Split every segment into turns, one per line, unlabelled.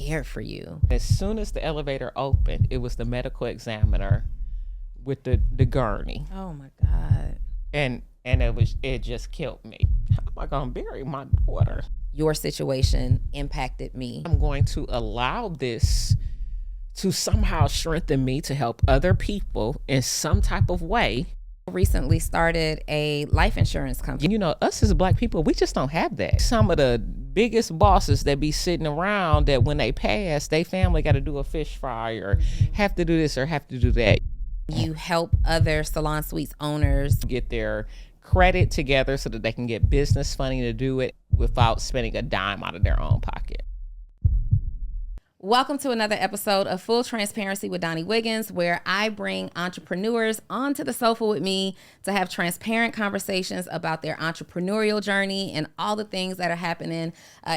scared for you.
As soon as the elevator opened, it was the medical examiner with the gurney.
Oh my God.
And it just killed me. How am I gonna bury my daughter?
Your situation impacted me.
I'm going to allow this to somehow strengthen me to help other people in some type of way.
Recently started a life insurance company.
You know, us as Black people, we just don't have that. Some of the biggest bosses that be sitting around that when they pass, they family got to do a fish fry or have to do this or have to do that.
You help other salon suites owners
get their credit together so that they can get business funding to do it without spending a dime out of their own pocket.
Welcome to another episode of Full Transparency with Donnie Wiggins, where I bring entrepreneurs onto the sofa with me to have transparent conversations about their entrepreneurial journey and all the things that are happening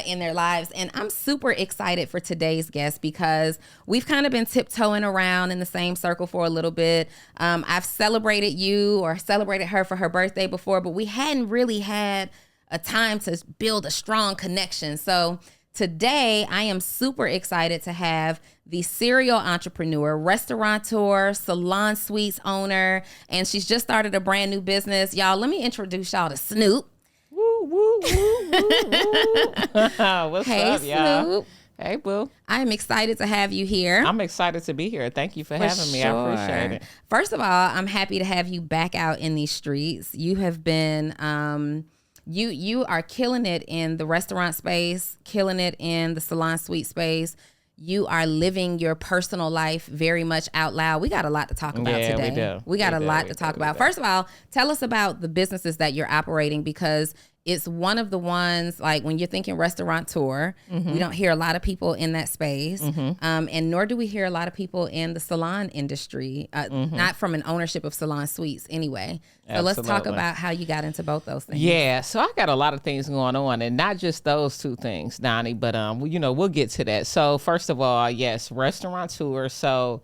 in their lives. And I'm super excited for today's guest because we've kind of been tiptoeing around in the same circle for a little bit. I've celebrated you or celebrated her for her birthday before, but we hadn't really had a time to build a strong connection. So today, I am super excited to have the serial entrepreneur, restaurateur, salon suites owner, and she's just started a brand new business. Y'all, let me introduce y'all to Snoop.
Woo, woo, woo, woo, woo. What's
hey,
up, y'all?
Snoop.
Hey, boo.
I'm excited to have you here.
I'm excited to be here. Thank you for having me. I appreciate it.
First of all, I'm happy to have you back out in these streets. You have been... You are killing it in the restaurant space, killing it in the salon suite space. You are living your personal life very much out loud. We got a lot to talk about today.
We do.
We got a lot to talk about. First of all, tell us about the businesses that you're operating, because it's one of the ones, like when you're thinking restaurateur, we don't hear a lot of people in that space. And nor do we hear a lot of people in the salon industry, not from an ownership of salon suites anyway. So let's talk about how you got into both those things.
Yeah, so I got a lot of things going on, and not just those two things, Donnie, but you know, we'll get to that. So first of all, yes, restaurateur. So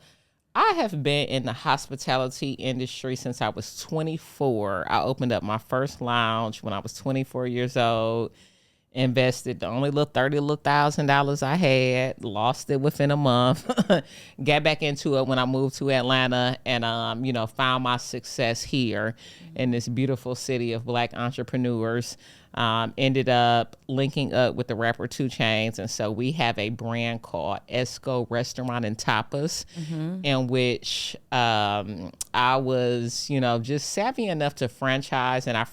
I have been in the hospitality industry since I was 24. I opened up my first lounge when I was 24 years old, invested the only little $30,000 I had, lost it within a month, got back into it when I moved to Atlanta, and, you know, found my success here in this beautiful city of Black entrepreneurs. Ended up linking up with the rapper Chainz, and so we have a brand called Esco Restaurant and Tapas, in which I was, you know, just savvy enough to franchise, and I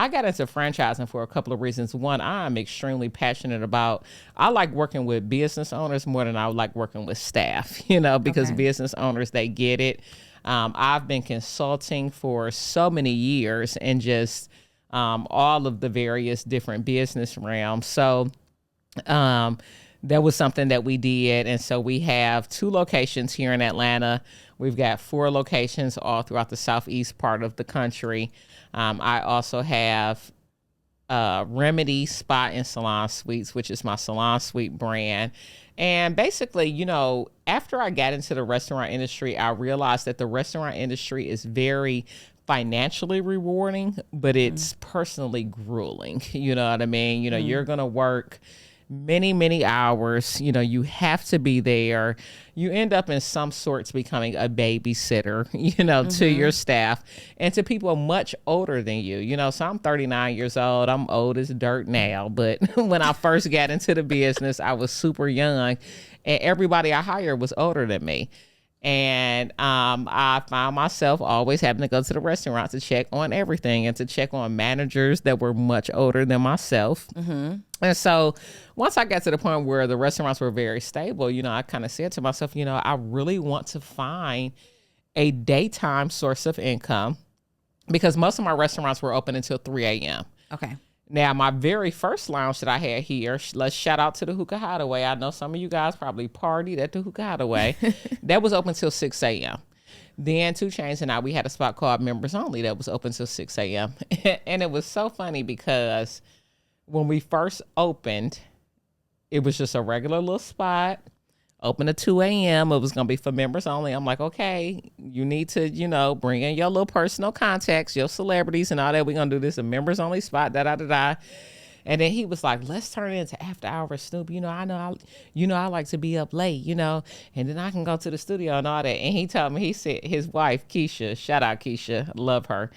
got into franchising for a couple of reasons. One, I'm extremely passionate about, I like working with business owners more than I like working with staff, you know, because business owners, they get it. I've been consulting for so many years and just all of the various different business realms. So that was something that we did. And so we have 2 locations here in Atlanta. We've got 4 locations all throughout the southeast part of the country. I also have Remedy Spa and Salon Suites, which is my salon suite brand. And basically, you know, after I got into the restaurant industry, I realized that the restaurant industry is very financially rewarding, but it's personally grueling. You know what I mean? You know, you're going to work many, many hours. You know, you have to be there. You end up in some sorts becoming a babysitter, you know, to your staff and to people much older than you. You know, so I'm 39 years old. I'm old as dirt now. But when I first got into the business, I was super young, and everybody I hired was older than me. And I found myself always having to go to the restaurant to check on everything and to check on managers that were much older than myself. And so once I got to the point where the restaurants were very stable, you know, I kind of said to myself, you know, I really want to find a daytime source of income, because most of my restaurants were open until 3 a.m.
Okay.
Now, my very first lounge that I had here, let's shout out to the Hookah Hideaway. I know some of you guys probably partied at the Hookah Hideaway. That was open till 6 a.m. Then 2 Chainz and I, we had a spot called Members Only that was open till 6 a.m. And it was so funny because when we first opened, it was just a regular little spot. Open at 2 a.m. It was going to be for members only. I'm like, okay, you need to, you know, bring in your little personal contacts, your celebrities and all that. We're going to do this a members only spot, da-da-da-da. And then he was like, let's turn it into after hours, Snoop. I like to be up late, and then I can go to the studio and all that. And he told me, he said his wife, Keisha, shout out Keisha, love her.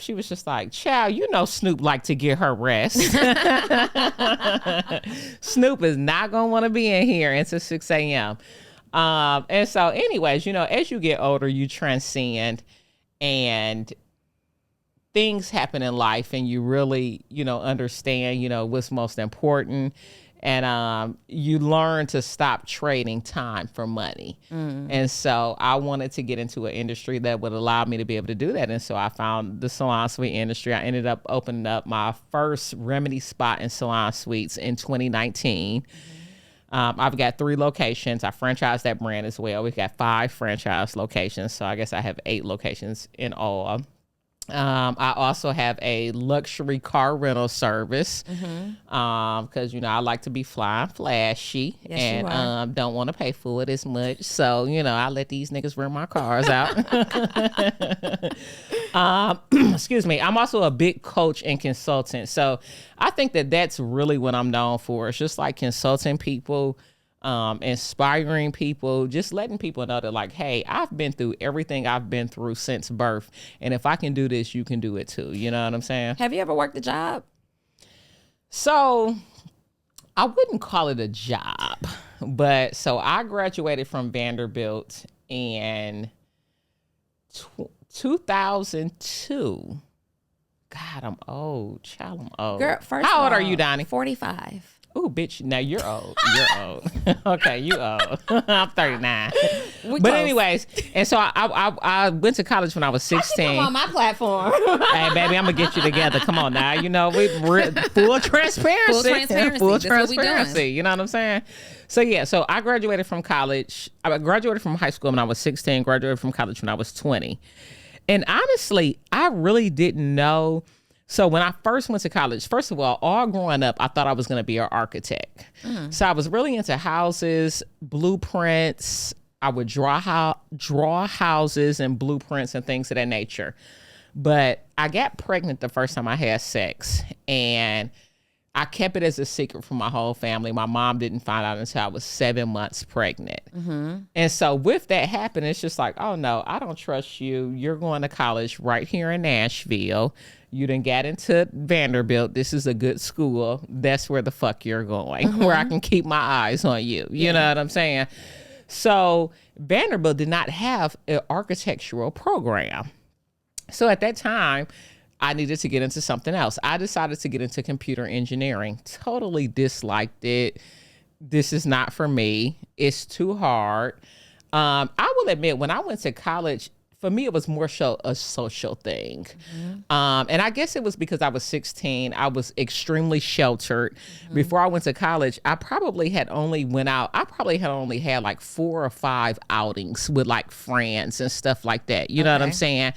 She was just like, child, Snoop like to get her rest. Snoop is not going to want to be in here until 6 a.m. And so anyways, as you get older, you transcend and things happen in life and you really, understand, what's most important. And you learn to stop trading time for money. And so I wanted to get into an industry that would allow me to be able to do that. And so I found the salon suite industry. I ended up opening up my first Remedy spot in salon suites in 2019. I've got 3 locations. I franchised that brand as well. We've got 5 franchise locations. So I guess I have 8 locations in all. I also have a luxury car rental service because, I like to be fly and flashy and don't want to pay for it as much. So, I let these niggas rent my cars out. Excuse me. I'm also a big coach and consultant. So I think that that's really what I'm known for. It's just like consulting people, inspiring people, just letting people know that like, hey, I've been through everything I've been through since birth. And if I can do this, you can do it too. You know what I'm saying?
Have you ever worked a job?
So I wouldn't call it a job, but so I graduated from Vanderbilt in 2002. God, I'm old. Child, I'm old.
Girl,
how old are you, Donnie?
45.
Oh, bitch, now you're old. You're old. Okay, you old. I'm 39. But anyways, and so I went to college when I was 16.
I'm on my platform.
Hey, baby, I'm going to get you together. Come on now. We full transparency.
Full transparency.
Full
That's
transparency.
what we doing.
You know what I'm saying? So, yeah, so I graduated from college. I graduated from high school when I was 16, graduated from college when I was 20. And honestly, I really didn't know. So when I first went to college, first of all growing up, I thought I was going to be an architect. So I was really into houses, blueprints. I would draw houses and blueprints and things of that nature. But I got pregnant the first time I had sex, and I kept it as a secret from my whole family. My mom didn't find out until I was 7 months pregnant. And so with that happening, it's just like, oh no, I don't trust you. You're going to college right here in Nashville. You done got into Vanderbilt. This is a good school. That's where the fuck you're going, where I can keep my eyes on you. You know what I'm saying? So Vanderbilt did not have an architectural program. So at that time, I needed to get into something else. I decided to get into computer engineering. Totally disliked it. This is not for me. It's too hard. I will admit, when I went to college, for me, it was more so a social thing. And I guess it was because I was 16. I was extremely sheltered. Before I went to college, I probably had only had like 4 or 5 outings with like friends and stuff like that. You know what I'm saying?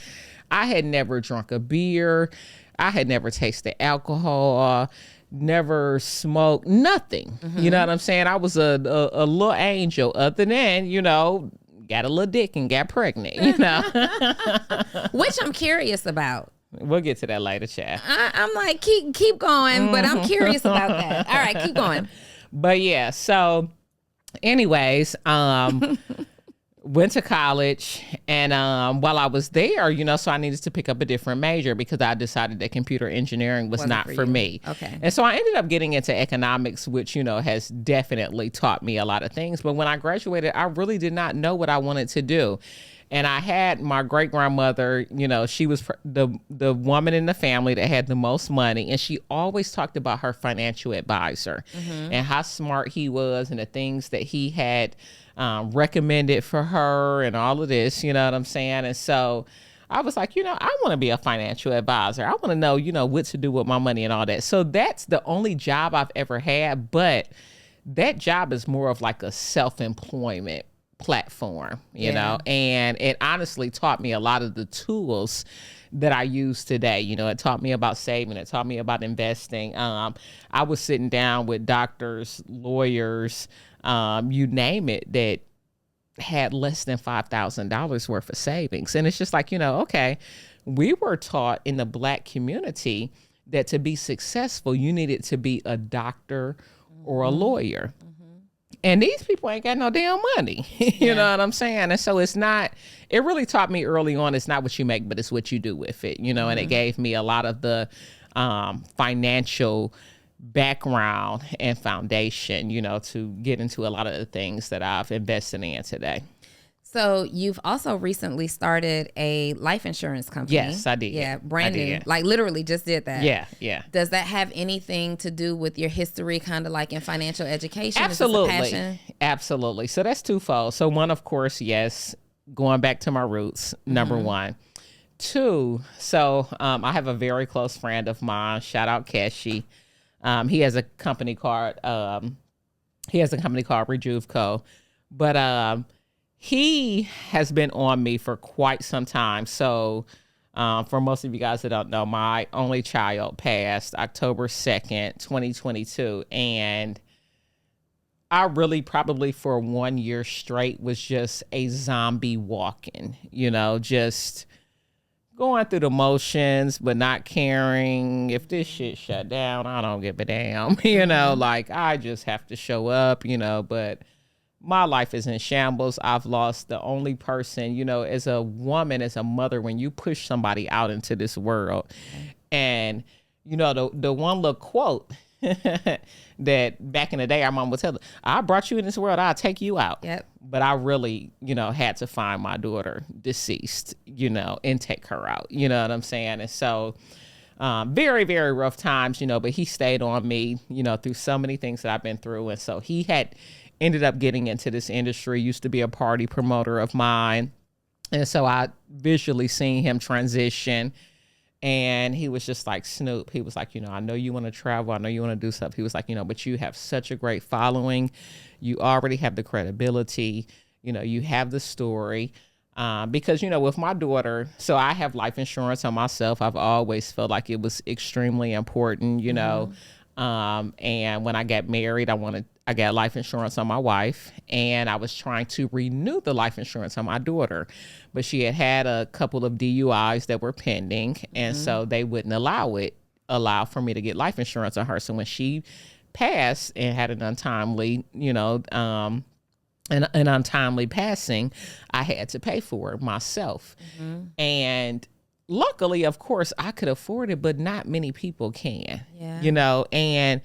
I had never drunk a beer. I had never tasted alcohol, never smoked, nothing. You know what I'm saying? I was a little angel other than, got a little dick and got pregnant,
Which I'm curious about.
We'll get to that later, chat.
I'm like, keep going, but I'm curious about that. All right, keep going.
But yeah, so anyways, went to college, and while I was there, so I needed to pick up a different major because I decided that computer engineering was not for me.
Okay.
And so I ended up getting into economics, which, has definitely taught me a lot of things. But when I graduated, I really did not know what I wanted to do. And I had my great grandmother, she was the woman in the family that had the most money. And she always talked about her financial advisor and how smart he was and the things that he had recommended for her and all of this, you know what I'm saying? And so I was like, I want to be a financial advisor. I want to know, what to do with my money and all that. So that's the only job I've ever had. But that job is more of like a self-employment platform, you know, and it honestly taught me a lot of the tools that I use today. It taught me about saving. It taught me about investing. I was sitting down with doctors, lawyers, you name it, that had less than $5,000 worth of savings. And it's just like, okay, we were taught in the Black community that to be successful, you needed to be a doctor or a lawyer. And these people ain't got no damn money. You know what I'm saying? And so it really taught me early on, it's not what you make, but it's what you do with it, and it gave me a lot of the financial background and foundation, to get into a lot of the things that I've invested in today.
So you've also recently started a life insurance company.
Yes, I did.
Yeah, brand new. Like literally just did that.
Yeah.
Does that have anything to do with your history, kind of like in financial education?
Absolutely.
Is this a passion?
Absolutely. So that's twofold. So one, of course, yes, going back to my roots, number one. Two, so I have a very close friend of mine. Shout out Keshi. He has a company called Rejuve Co. But he has been on me for quite some time. So for most of you guys that don't know, my only child passed October 2nd, 2022. And I really probably for 1 year straight was just a zombie walking, just going through the motions, but not caring. If this shit shut down, I don't give a damn, like I just have to show up, but my life is in shambles. I've lost the only person, as a woman, as a mother, when you push somebody out into this world. And, the one little quote that back in the day, our mom would tell her, I brought you in this world, I'll take you out.
Yep.
But I really, had to find my daughter deceased, and take her out. You know what I'm saying? And so very, very rough times, but he stayed on me, through so many things that I've been through. And so he had ended up getting into this industry, used to be a party promoter of mine. And so I visually seen him transition. And he was just like, Snoop, he was like, I know you want to travel. I know you want to do stuff. He was like, but you have such a great following. You already have the credibility. You have the story. Because, with my daughter, so I have life insurance on myself. I've always felt like it was extremely important, and when I got married, I got life insurance on my wife, and I was trying to renew the life insurance on my daughter, but she had a couple of DUIs that were pending, and so they wouldn't allow for me to get life insurance on her. So when she passed and had an untimely, an untimely passing, I had to pay for it myself. And luckily, of course, I could afford it, but not many people can, and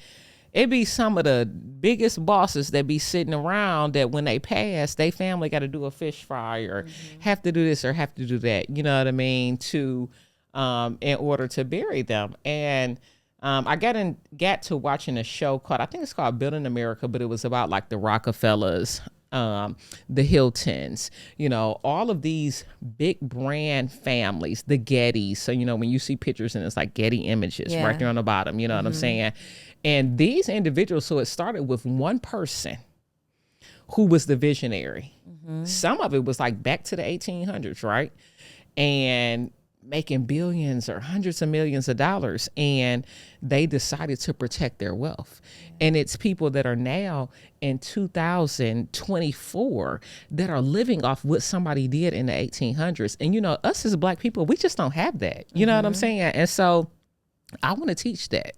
it be some of the biggest bosses that be sitting around that when they pass, they family got to do a fish fry or have to do this or have to do that, you know what I mean, to in order to bury them. And I got to watching a show called, I think it's called Building America, but it was about like the Rockefellers, the Hiltons, all of these big brand families, the Gettys. So, when you see pictures and it's like Getty Images right there on the bottom, you know what I'm saying? And these individuals, so it started with one person who was the visionary. Some of it was like back to the 1800s, right? And making billions or hundreds of millions of dollars, and they decided to protect their wealth. And it's people that are now in 2024 that are living off what somebody did in the 1800s. And us as Black people, we just don't have that. You know what I'm saying? And so I want to teach that.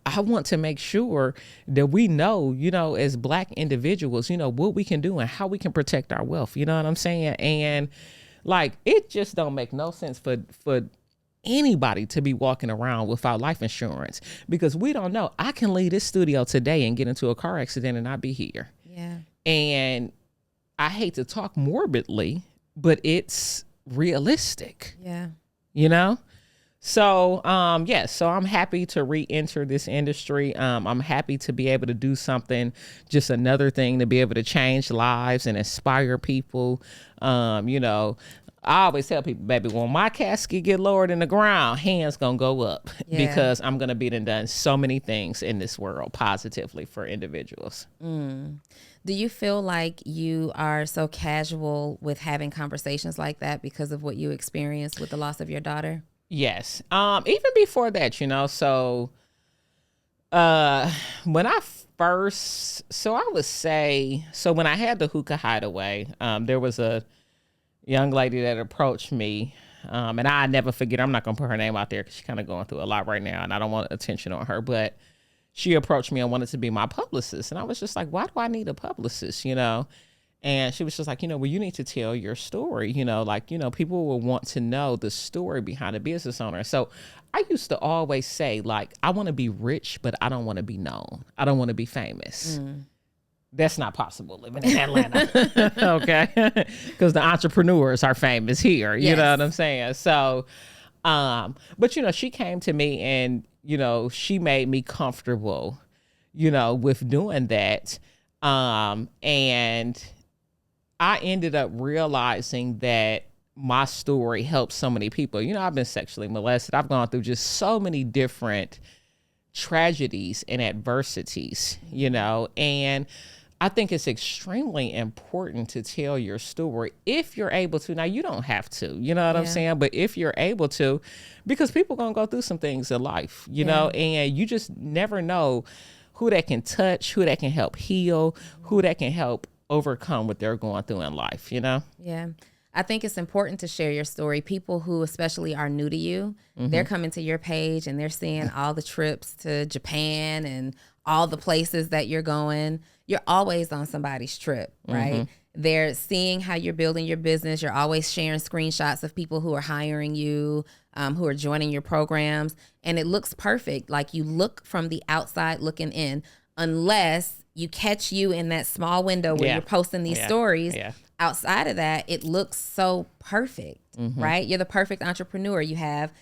I want to make sure that we know, as Black individuals, what we can do and how we can protect our wealth. You know what I'm saying? And like, it just don't make no sense for anybody to be walking around without life insurance, because we don't know. I can leave this studio today and get into a car accident and not be here. Yeah. And I hate to talk morbidly, but it's realistic. Yeah. So, so I'm happy to re-enter this industry. I'm happy to be able to do something, just another thing to be able to change lives and inspire people. I always tell people, baby, when my casket get lowered in the ground, hands gonna go up because I'm gonna be done so many things in this world positively for individuals.
Do you feel like you are so casual with having conversations like that because of what you experienced with the loss of your daughter?
Yes. Even before that, so when I I would say, so when I had the hookah hideaway, there was a young lady that approached me And I never forget, I'm not going to put her name out there because she's kind of going through a lot right now and I don't want attention on her, but she approached me and wanted to be my publicist. And I was just like, why do I need a publicist, And she was just like, well, you need to tell your story, people will want to know the story behind a business owner. So I used to always say, like, I want to be rich, but I don't want to be known. I don't want to be famous. That's not possible living in Atlanta. Okay. Because the entrepreneurs are famous here. You know what I'm saying? So, but, she came to me and, she made me comfortable, with doing that. And I ended up realizing that my story helps so many people. I've been sexually molested. I've gone through just so many different tragedies and adversities, and I think it's extremely important to tell your story if you're able to. Now, you don't have to, you know what I'm saying? But if you're able to, because people going to go through some things in life, and you just never know who that can touch, who that can help heal, who that can help overcome what they're going through in life,
Yeah. I think it's important to share your story. People who especially are new to you, they're coming to your page and they're seeing all the trips to Japan and all the places that you're going. You're always on somebody's trip, right? They're seeing how you're building your business. You're always sharing screenshots of people who are hiring you, who are joining your programs. And it looks perfect. Like you look from the outside looking in, unless you catch you in that small window where you're posting these stories. Outside of that, it looks so perfect, right? You're the perfect entrepreneur. You have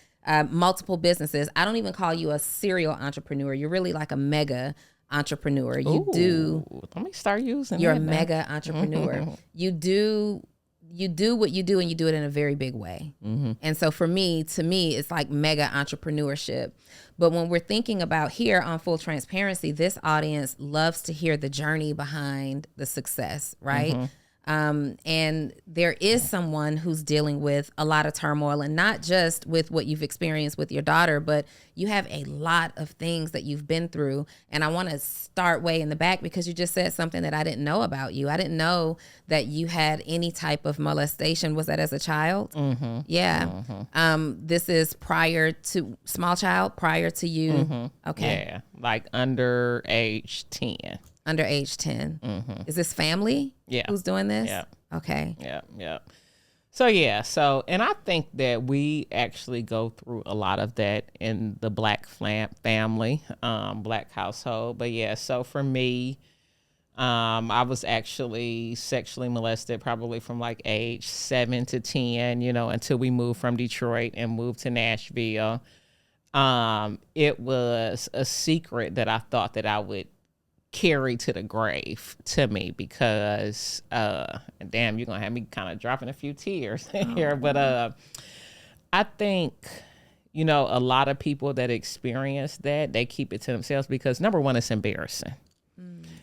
multiple businesses. I don't even call you a serial entrepreneur. You're really like a mega entrepreneur.
Let me start using
you're
that
a
now.
mega entrepreneur. You do what you do and you do it in a very big way. And so to me, it's like mega entrepreneurship. But when we're thinking about here on Full Transparency, this audience loves to hear the journey behind the success, right? And there is someone who's dealing with a lot of turmoil, and not just with what you've experienced with your daughter, but you have a lot of things that you've been through. And I want to start way in the back because you just said something that I didn't know about you. I didn't know that you had any type of molestation. Was that as a child? Yeah. This is prior to prior to you. Okay.
Yeah. Like under age 10.
Under age 10. Is this family?
Yeah.
Who's doing this?
Yeah.
Okay.
Yeah. So, and I think that we actually go through a lot of that in the Black family, Black household. But yeah, so for me, I was actually sexually molested probably from like age 7 to 10, until we moved from Detroit and moved to Nashville. It was a secret that I thought that I would carry to the grave to me because damn, you're gonna have me kind of dropping a few tears here, but I think a lot of people that experience that, they keep it to themselves because number one, it's embarrassing.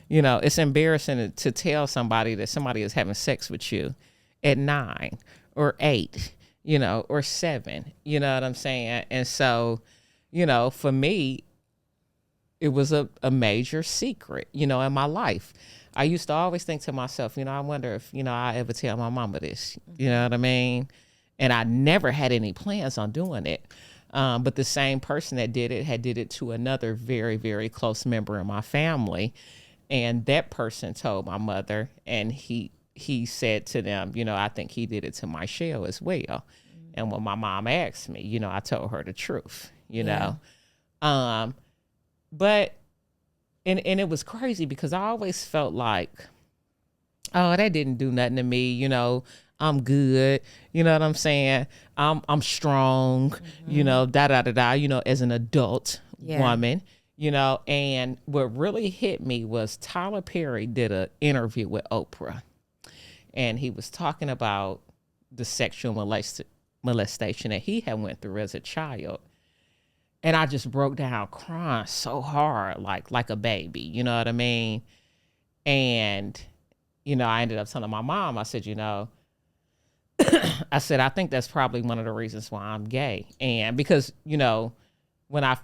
It's embarrassing to tell somebody that somebody is having sex with you at 9 or 8 or 7, you know what I'm saying? And so for me, it was a major secret, in my life. I used to always think to myself, I wonder if, I ever tell my mama this, you know what I mean? And I never had any plans on doing it. But the same person that did it to another very, very close member of my family. And that person told my mother, and he said to them, I think he did it to Michelle as well. And when my mom asked me, I told her the truth, know. But, and it was crazy because I always felt like, oh, that didn't do nothing to me. I'm good. You know what I'm saying? I'm strong, as an adult woman, and what really hit me was Tyler Perry did an interview with Oprah, and he was talking about the sexual molestation that he had went through as a child. And I just broke down crying so hard, like a baby, you know what I mean? And, I ended up telling my mom, I said, I said, I think that's probably one of the reasons why I'm gay. And because, when I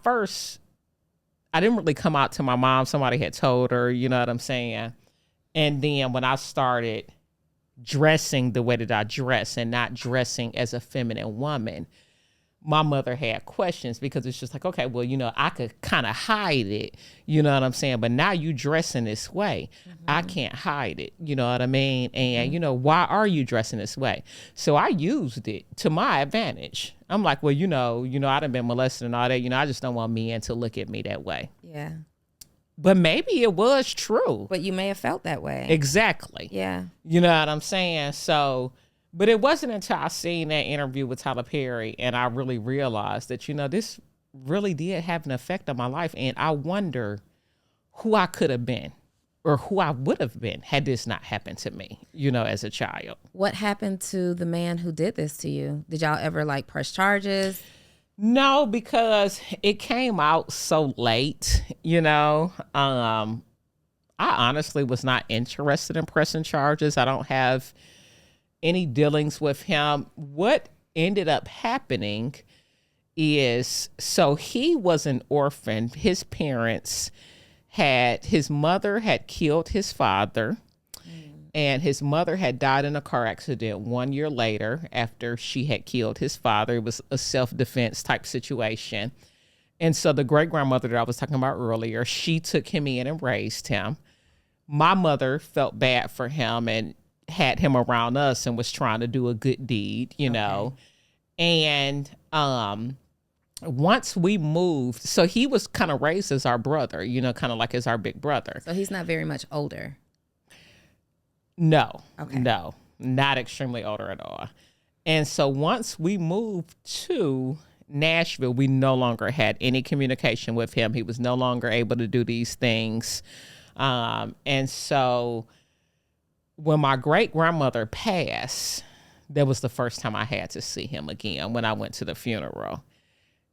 didn't really come out to my mom, somebody had told her, you know what I'm saying? And then when I started dressing the way that I dress and not dressing as a feminine woman, my mother had questions because it's just like, okay, well, I could kind of hide it, you know what I'm saying? But now you dressing this way. I can't hide it, you know what I mean? And, why are you dressing this way? So I used it to my advantage. I'm like, well, I done been molested and all that. I just don't want men to look at me that way.
Yeah.
But maybe it was true.
But you may have felt that way.
Exactly.
Yeah.
You know what I'm saying? So... But it wasn't until I seen that interview with Tyler Perry and I really realized that, this really did have an effect on my life. And I wonder who I could have been or who I would have been had this not happened to me, as a child. What
happened to the man who did this to you? Did y'all ever press charges?
No, because it came out so late, I honestly was not interested in pressing charges. I don't have any dealings with him. What ended up happening is, so he was an orphan. His mother had killed his father, and his mother had died in a car accident 1 year later after she had killed his father. It was a self-defense type situation. And so the great-grandmother that I was talking about earlier, she took him in and raised him. My mother felt bad for him and had him around us and was trying to do a good deed, know. And once we moved, so he was kind of raised as our brother, kind of like as our big brother.
So he's not very much older.
No.
Okay.
No, not extremely older at all. And so once we moved to Nashville, we no longer had any communication with him. He was no longer able to do these things. And so when my great-grandmother passed, that was the first time I had to see him again when I went to the funeral.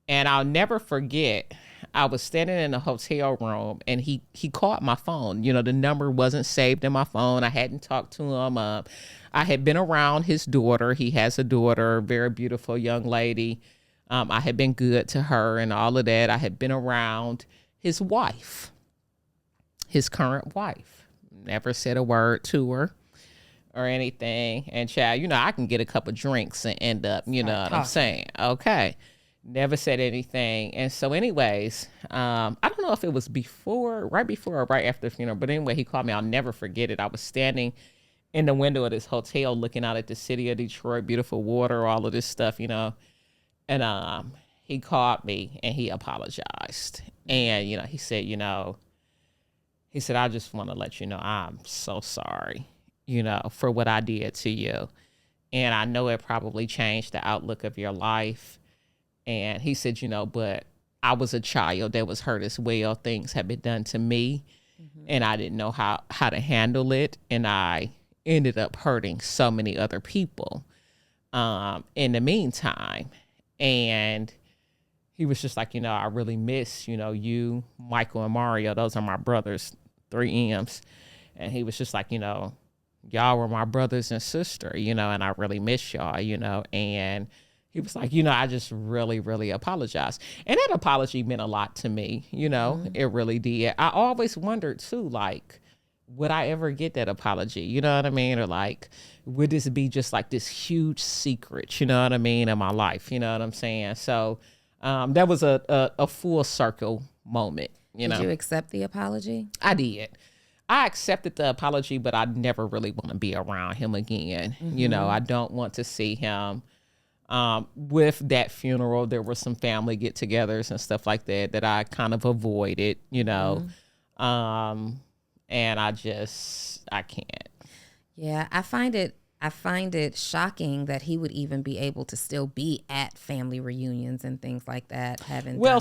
And I'll never forget, I was standing in a hotel room and he called my phone. The number wasn't saved in my phone. I hadn't talked to him. I had been around his daughter. He has a daughter, very beautiful young lady. I had been good to her and all of that. I had been around his wife, his current wife. Never said a word to her or anything. And child, I can get a couple drinks and end up, what I'm saying? Okay. Never said anything. And so anyways, I don't know if it was right before or right after the funeral, but anyway, he called me. I'll never forget it. I was standing in the window of this hotel looking out at the city of Detroit, beautiful water, all of this stuff, And he called me and he apologized. And, he said, he said, I just want to let you know I'm so sorry, for what I did to you. And I know it probably changed the outlook of your life. And he said, but I was a child that was hurt as well. Things had been done to me and I didn't know how to handle it. And I ended up hurting so many other people in the meantime. And he was just like, I really miss, you, Michael, and Mario. Those are my brothers, 3 M's. And he was just like, y'all were my brothers and sister, and I really miss y'all, And he was like, I just really, really apologize. And that apology meant a lot to me, It really did. I always wondered, too, would I ever get that apology? You know what I mean? Or would this be just this huge secret, you know what I mean, in my life? You know what I'm saying? So that was a full circle moment.
Did you accept the apology?
I did. I accepted the apology, but I never really want to be around him again. I don't want to see him. With that funeral, there were some family get-togethers and stuff like that I kind of avoided, and I can't.
Yeah, I find it shocking that he would even be able to still be at family reunions and things like that.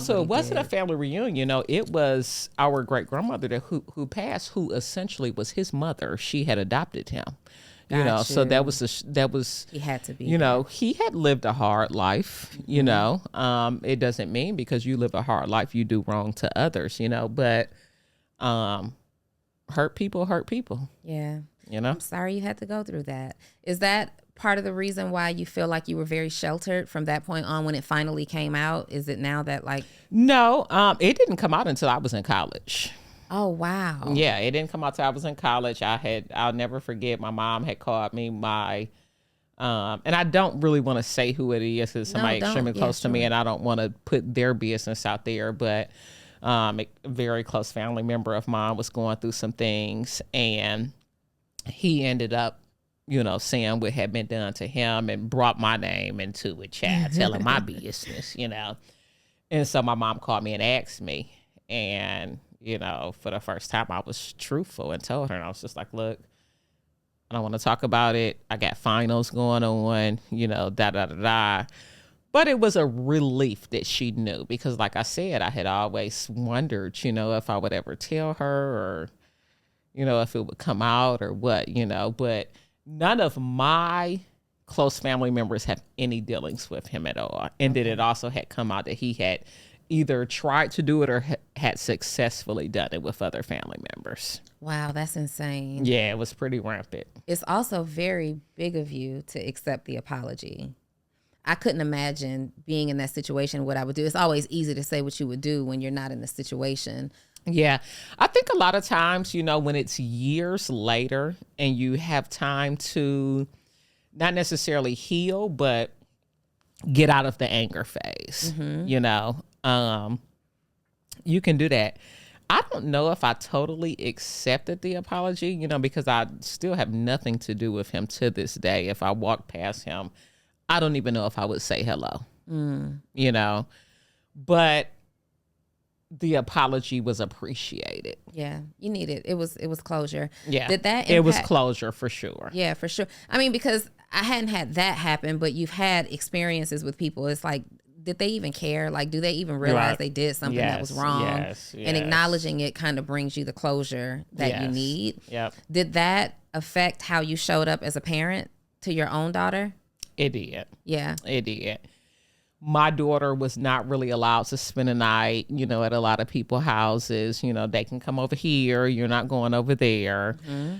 So it wasn't a family reunion. It was our great-grandmother who passed, who essentially was his mother. She had adopted him. So that was
he had to be.
He had lived a hard life. It doesn't mean because you live a hard life you do wrong to others. But hurt people.
Yeah. I'm sorry you had to go through that. Is that part of the reason why you feel like you were very sheltered from that point on when it finally came out? Is it now that
No, it didn't come out until I was in college.
Oh, wow.
Yeah, it didn't come out till I was in college. I'll never forget, my mom had called me and I don't really want to say who it is. It's somebody extremely close to me, and I don't want to put their business out there, but a very close family member of mine was going through some things, and he ended up, saying what had been done to him and brought my name into it, chat, telling my business, And so my mom called me and asked me, and, for the first time I was truthful and told her, and I was just like, look, I don't want to talk about it. I got finals going on, da. But it was a relief that she knew, because like I said, I had always wondered, if I would ever tell her, or, if it would come out or what, but none of my close family members have any dealings with him at all. And then it also had come out that he had either tried to do it or had successfully done it with other family members.
Wow, that's insane.
Yeah, it was pretty rampant.
It's also very big of you to accept the apology. I couldn't imagine being in that situation, what I would do. It's always easy to say what you would do when you're not in the situation.
Yeah, I think a lot of times, when it's years later and you have time to not necessarily heal, but get out of the anger phase, you can do that. I don't know if I totally accepted the apology, because I still have nothing to do with him to this day. If I walk past him, I don't even know if I would say hello, but the apology was appreciated.
Yeah, you need it. It was closure.
Yeah,
did that impact?
It was closure for sure.
Yeah, for sure. I mean, because I hadn't had that happen, but you've had experiences with people. It's like, did they even care? Like, do they even realize they did something that was wrong?
Yes.
And acknowledging it kind of brings you the closure that you need.
Yep.
Did that affect how you showed up as a parent to your own daughter?
It did.
Yeah.
It did. My daughter was not really allowed to spend a night, at a lot of people's houses. They can come over here. You're not going over there. Mm-hmm.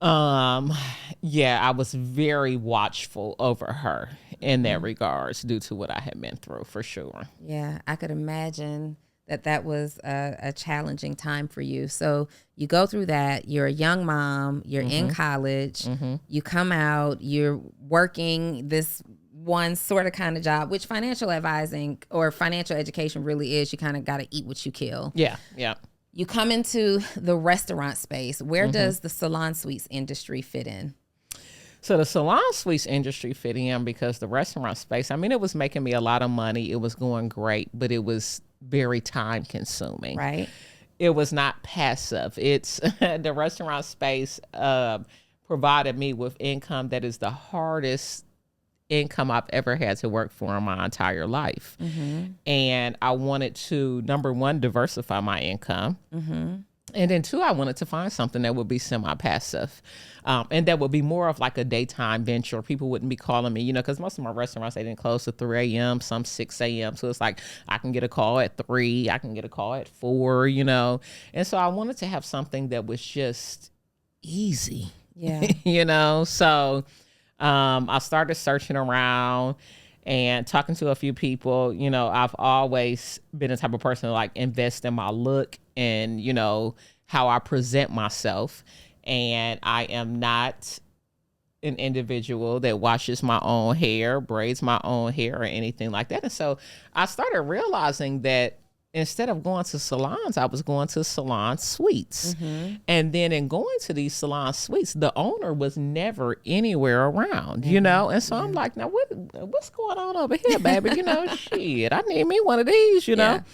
I was very watchful over her in that regards due to what I had been through, for sure.
Yeah, I could imagine that was a challenging time for you. So you go through that. You're a young mom. You're in college. You come out. You're working this one sort of kind of job, which financial advising or financial education really is. You kind of got to eat what you kill.
Yeah.
You come into the restaurant space. Where does the salon suites industry fit in?
So the salon suites industry fit in because the restaurant space, it was making me a lot of money. It was going great, but it was very time consuming.
Right.
It was not passive. It's the restaurant space provided me with income that is the hardest income I've ever had to work for in my entire life. And I wanted to, number one, diversify my income. And then two, I wanted to find something that would be semi-passive and that would be more of like a daytime venture. People wouldn't be calling me, because most of my restaurants, they didn't close at 3 a.m., some 6 a.m. So it's like I can get a call at 3, I can get a call at 4, And so I wanted to have something that was just easy, So I started searching around and talking to a few people. I've always been the type of person to like invest in my look and, how I present myself. And I am not an individual that washes my own hair, braids my own hair or anything like that. And so I started realizing that instead of going to salons, I was going to salon suites. And then in going to these salon suites, the owner was never anywhere around, And so I'm like, now what's going on over here, baby? Shit, I need me one of these, And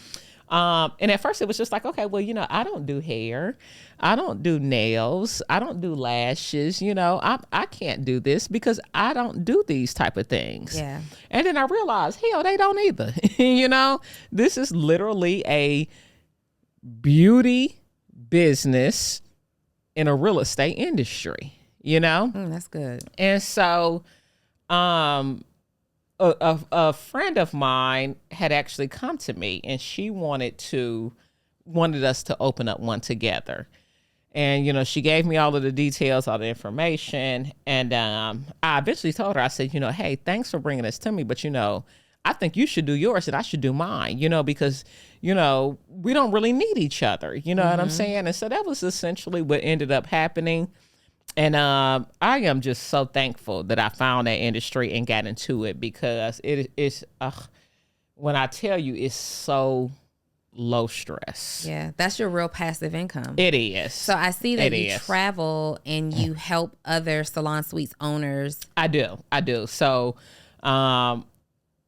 at first it was just like, okay, well, I don't do hair. I don't do nails. I don't do lashes. I can't do this because I don't do these type of things.
Yeah.
And then I realized, hell, they don't either. This is literally a beauty business in a real estate industry,
That's good.
And so, a friend of mine had actually come to me and she wanted us to open up one together. And, she gave me all of the details, all the information. And I eventually told her, I said, hey, thanks for bringing this to me. But, I I think you should do yours and I should do mine, you know, because, you know, we don't really need each other. You know what I'm saying? And so that was essentially what ended up happening. And I am just so thankful that I found that industry and got into it, because it is, when I tell you, it's so low stress.
Yeah, that's your real passive income.
It is.
So I see that you travel and you help other salon suites owners.
I do. So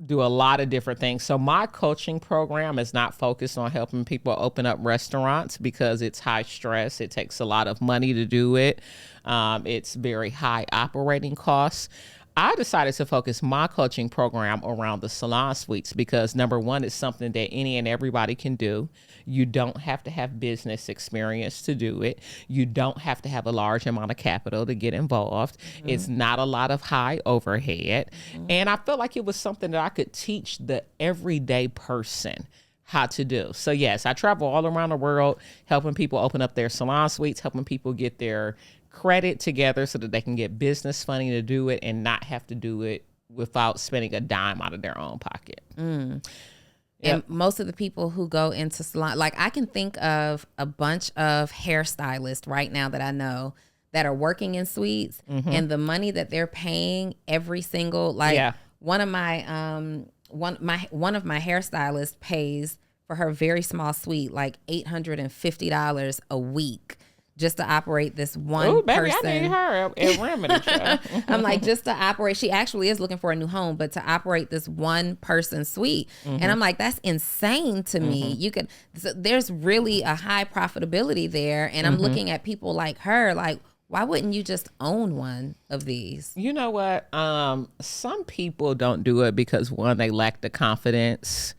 do a lot of different things. So my coaching program is not focused on helping people open up restaurants, because it's high stress. It takes a lot of money to do it. It's very high operating costs. I decided to focus my coaching program around the salon suites because, number one, it's something that any and everybody can do. You don't have to have business experience to do it. You don't have to have a large amount of capital to get involved. It's not a lot of high overhead. And I felt like it was something that I could teach the everyday person how to do. So yes, I travel all around the world helping people open up their salon suites, helping people get their credit together so that they can get business funding to do it and not have to do it without spending a dime out of their own pocket.
Yep. And most of the people who go into salon, like I can think of a bunch of hairstylists right now that I know that are working in suites, and the money that they're paying every single, one of my hairstylists pays for her very small suite like $850 a week just to operate this one person.
I need her at Remedy.
I'm like, just to operate. She actually is looking for a new home, but to operate this one person suite. And I'm like, that's insane to me. There's really a high profitability there. And I'm looking at people like her, like, why wouldn't you just own one of these?
You know what? Some people don't do it because, one, they lack the confidence.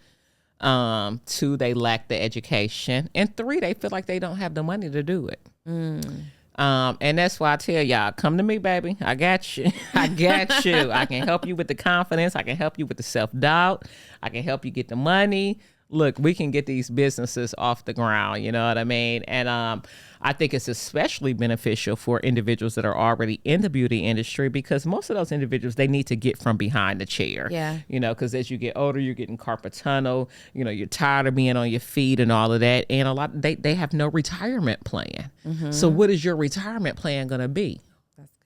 Two, they lack the education. And three, they feel like they don't have the money to do it. And that's why I tell y'all, come to me, baby. I got you. I got you. I can help you with the confidence. I can help you with the self-doubt. I can help you get the money. Look, we can get these businesses off the ground, you know what I mean? And I think it's especially beneficial for individuals that are already in the beauty industry, because most of those individuals, they need to get from behind the chair.
Yeah.
You know, because as you get older, you're getting carpal tunnel, you know, you're tired of being on your feet and all of that. And a lot, they have no retirement plan. So what is your retirement plan going to be?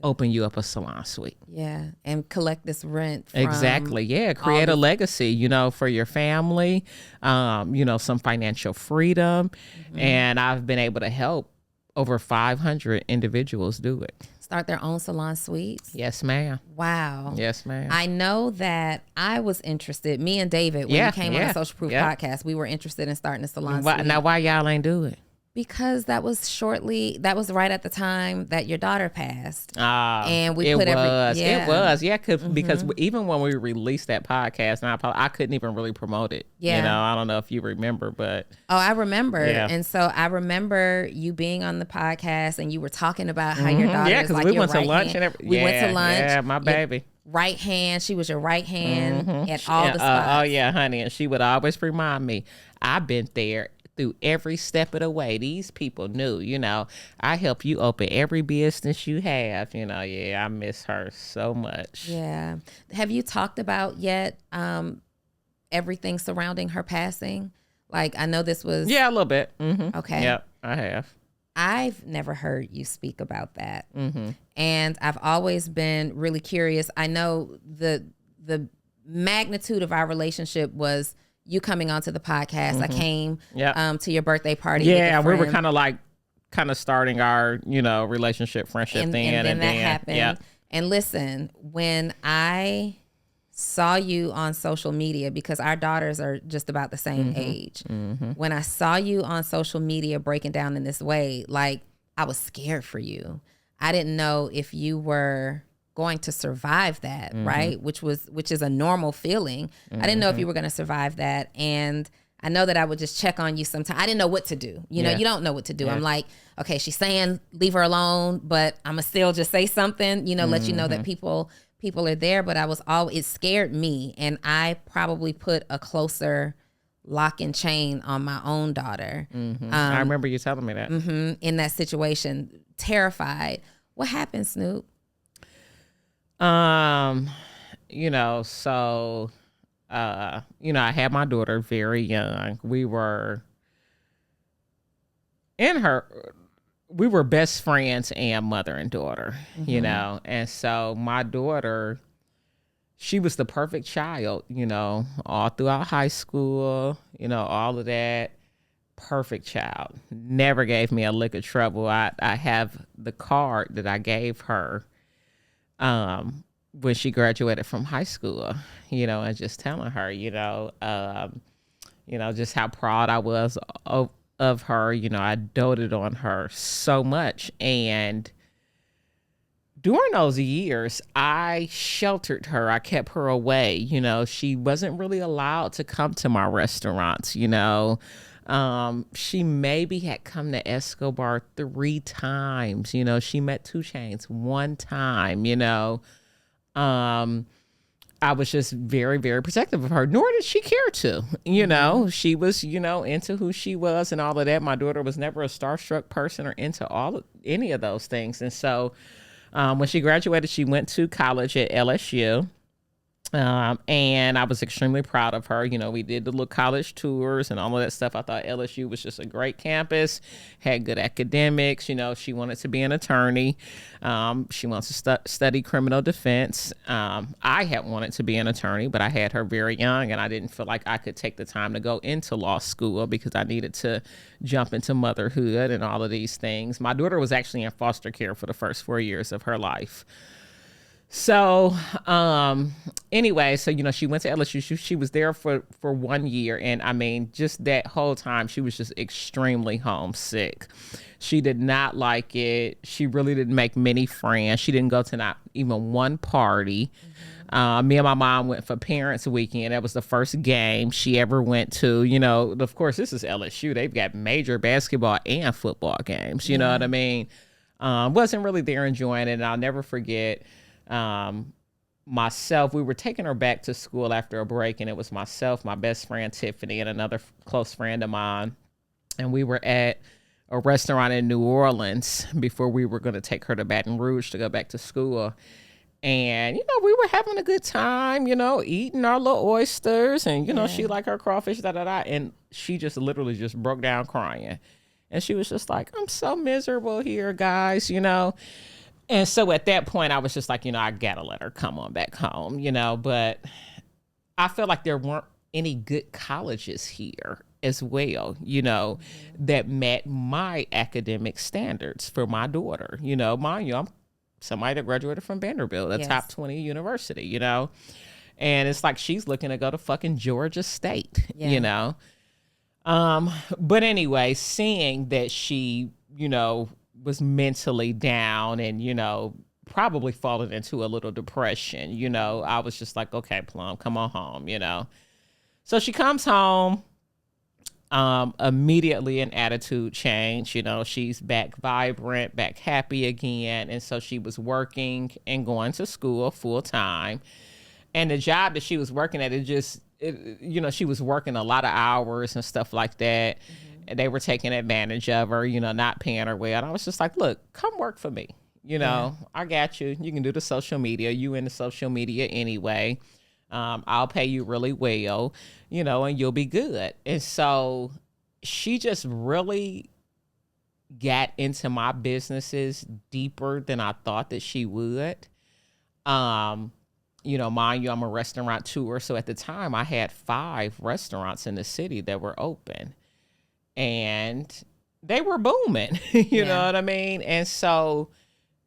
Open you up a salon suite.
Yeah, and collect this rent from
exactly. Yeah, create a legacy, you know, for your family, you know, some financial freedom. And I've been able to help over 500 individuals do it.
Start their own salon suites?
Yes, ma'am.
Wow.
Yes, ma'am.
I know that I was interested, me and David, when we came on the Social Proof podcast, we were interested in starting a salon suite.
Now, why y'all ain't do it?
Because that was right at the time that your daughter passed. And we
it
put
was. Because even when we released that podcast, and I couldn't even really promote it.
Yeah.
You know, I don't know if you remember, but.
Oh, I remember.
Yeah.
And so I remember you being on the podcast and you were talking about how your daughter is like
we
your
went to
right
lunch
hand.
we went to lunch. Yeah, my baby.
Right hand. She was your right hand at all the spots.
Oh, yeah, honey. And she would always remind me, I've been there through every step of the way. These people knew, you know, I help you open every business you have. You know, I miss her so much.
Yeah. Have you talked about yet everything surrounding her passing? Like, I know this was...
Yeah, a little bit.
Okay.
Yep, I have.
I've never heard you speak about that. And I've always been really curious. I know the magnitude of our relationship was you coming onto the podcast. I came to your birthday party.
Yeah, we were kind of starting our, you know, relationship, friendship thing.
And then that happened.
Yeah.
And listen, when I saw you on social media, because our daughters are just about the same age, when I saw you on social media breaking down in this way, like, I was scared for you. I didn't know if you were going to survive that, right? Which is a normal feeling. I didn't know if you were going to survive that. And I know that I would just check on you sometime. I didn't know what to do. You know, you don't know what to do. I'm like, okay, she's saying leave her alone, but I'm gonna still just say something, you know, let you know that people are there. But it scared me. And I probably put a closer lock and chain on my own daughter.
I remember you telling me that.
In that situation, terrified. What happened, Snoop?
You know, so I had my daughter very young. In her we were best friends and mother and daughter, and so my daughter, she was the perfect child, all throughout high school, all of that. Perfect child. Never gave me a lick of trouble. I have the card that I gave her when she graduated from high school, and just telling her, just how proud I was of her. I doted on her so much. And during those years, I sheltered her. I kept her away. She wasn't really allowed to come to my restaurants, She maybe had come to Escobar 3 times. She met 2 Chainz 1 time, I was just very, very protective of her, nor did she care to. She was, into who she was and all of that. My daughter was never a starstruck person or into any of those things. And so when she graduated, she went to college at LSU. And I was extremely proud of her. We did the little college tours and all of that stuff. I thought LSU was just a great campus, had good academics. She wanted to be an attorney. She wants to study criminal defense. I had wanted to be an attorney, but I had her very young, and I didn't feel like I could take the time to go into law school because I needed to jump into motherhood and all of these things. My daughter was actually in foster care for the first 4 years of her life. So, anyway, she went to LSU. She was there for 1 year. And I mean, just that whole time, she was just extremely homesick. She did not like it. She really didn't make many friends. She didn't go to not even one party. Me and my mom went for Parents Weekend. That was the first game she ever went to. Of course, this is LSU. They've got major basketball and football games. You know what I mean? Wasn't really there enjoying it. And I'll never forget myself. We were taking her back to school after a break, and it was myself, my best friend Tiffany, and another close friend of mine. And we were at a restaurant in New Orleans before we were going to take her to Baton Rouge to go back to school. And, we were having a good time, eating our little oysters, and, she liked her crawfish, and she just literally just broke down crying. And she was just like, I'm so miserable here, guys, And so at that point, I was just like, I got to let her come on back home, but I felt like there weren't any good colleges here as well, that met my academic standards for my daughter. Mind you, I'm somebody that graduated from Vanderbilt, a top 20 university, and it's like she's looking to go to fucking Georgia State, But anyway, seeing that she, was mentally down and, probably fallen into a little depression, I was just like, okay, Plum, come on home, So she comes home, immediately an attitude change, she's back vibrant, back happy again. And so she was working and going to school full time. And the job that she was working at, she was working a lot of hours and stuff like that. And they were taking advantage of her, not paying her well. And I was just like, look, come work for me. I got you. You can do the social media. You into social media anyway. I'll pay you really well, and you'll be good. And so she just really got into my businesses deeper than I thought that she would. Mind you, I'm a restaurateur. So at the time I had 5 restaurants in the city that were open. And they were booming, you know what I mean? And so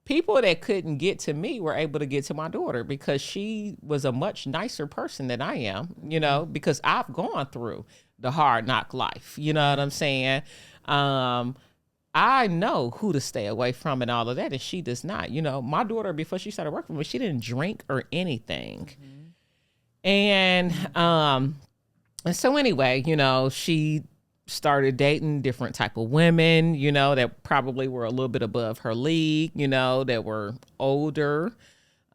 people that couldn't get to me were able to get to my daughter because she was a much nicer person than I am, because I've gone through the hard knock life, you know what I'm saying? I know who to stay away from and all of that, and she does not. My daughter, before she started working with me, she didn't drink or anything. And so anyway, she started dating different type of women, that probably were a little bit above her league, that were older,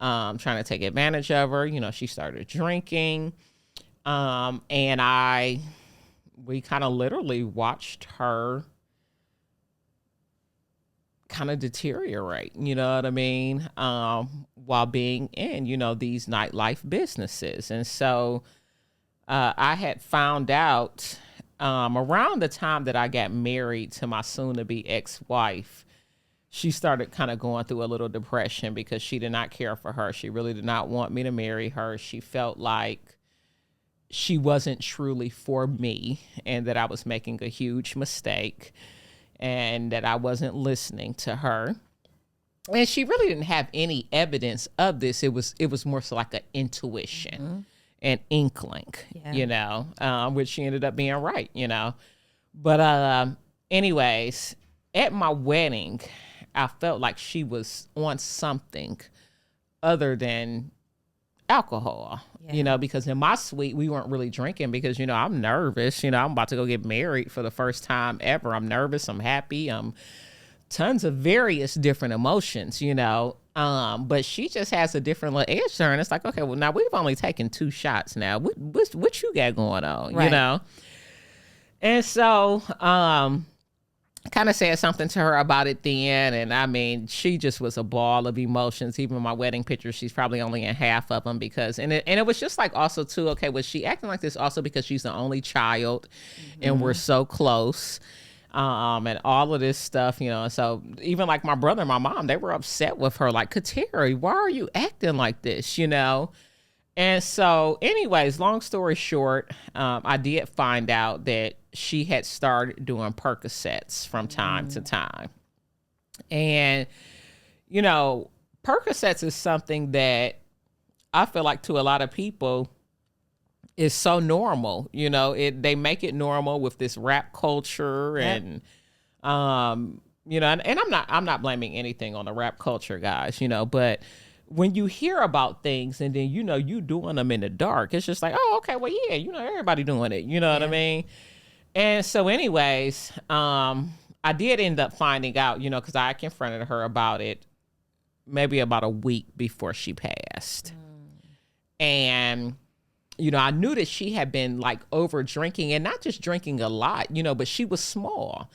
trying to take advantage of her. She started drinking. And we kind of literally watched her kind of deteriorate, you know what I mean? While being in, these nightlife businesses. And so I had found out around the time that I got married to my soon-to-be ex-wife. She started kind of going through a little depression because she did not care for her. She really did not want me to marry her. She felt like she wasn't truly for me and that I was making a huge mistake and that I wasn't listening to her. And she really didn't have any evidence of this. It was more so like an intuition, an inkling, which she ended up being right, But anyways, at my wedding, I felt like she was on something other than alcohol, because in my suite, we weren't really drinking because, I'm nervous. I'm about to go get married for the first time ever. I'm nervous. I'm happy. I'm tons of various different emotions, but she just has a different little edge to her. And it's like, okay, well, now we've only taken 2 shots now. What you got going on,
Right.
And so, kind of said something to her about it then. And I mean, she just was a ball of emotions. Even my wedding pictures, she's probably only in half of them because, and it was just like also too, okay, was she acting like this also because she's the only child and we're so close, and all of this stuff, so even like my brother and my mom, they were upset with her. Like, Katara, why are you acting like this? And so anyways, long story short, I did find out that she had started doing Percocets from time to time. And, Percocets is something that I feel like to a lot of people is so normal. They make it normal with this rap culture and, and I'm not blaming anything on the rap culture, guys, but when you hear about things and then, you doing them in the dark, it's just like, oh, okay, well, yeah, everybody doing it. You know what I mean? And so anyways, I did end up finding out, because I confronted her about it maybe about a week before she passed. And, I knew that she had been like over drinking and not just drinking a lot, but she was small.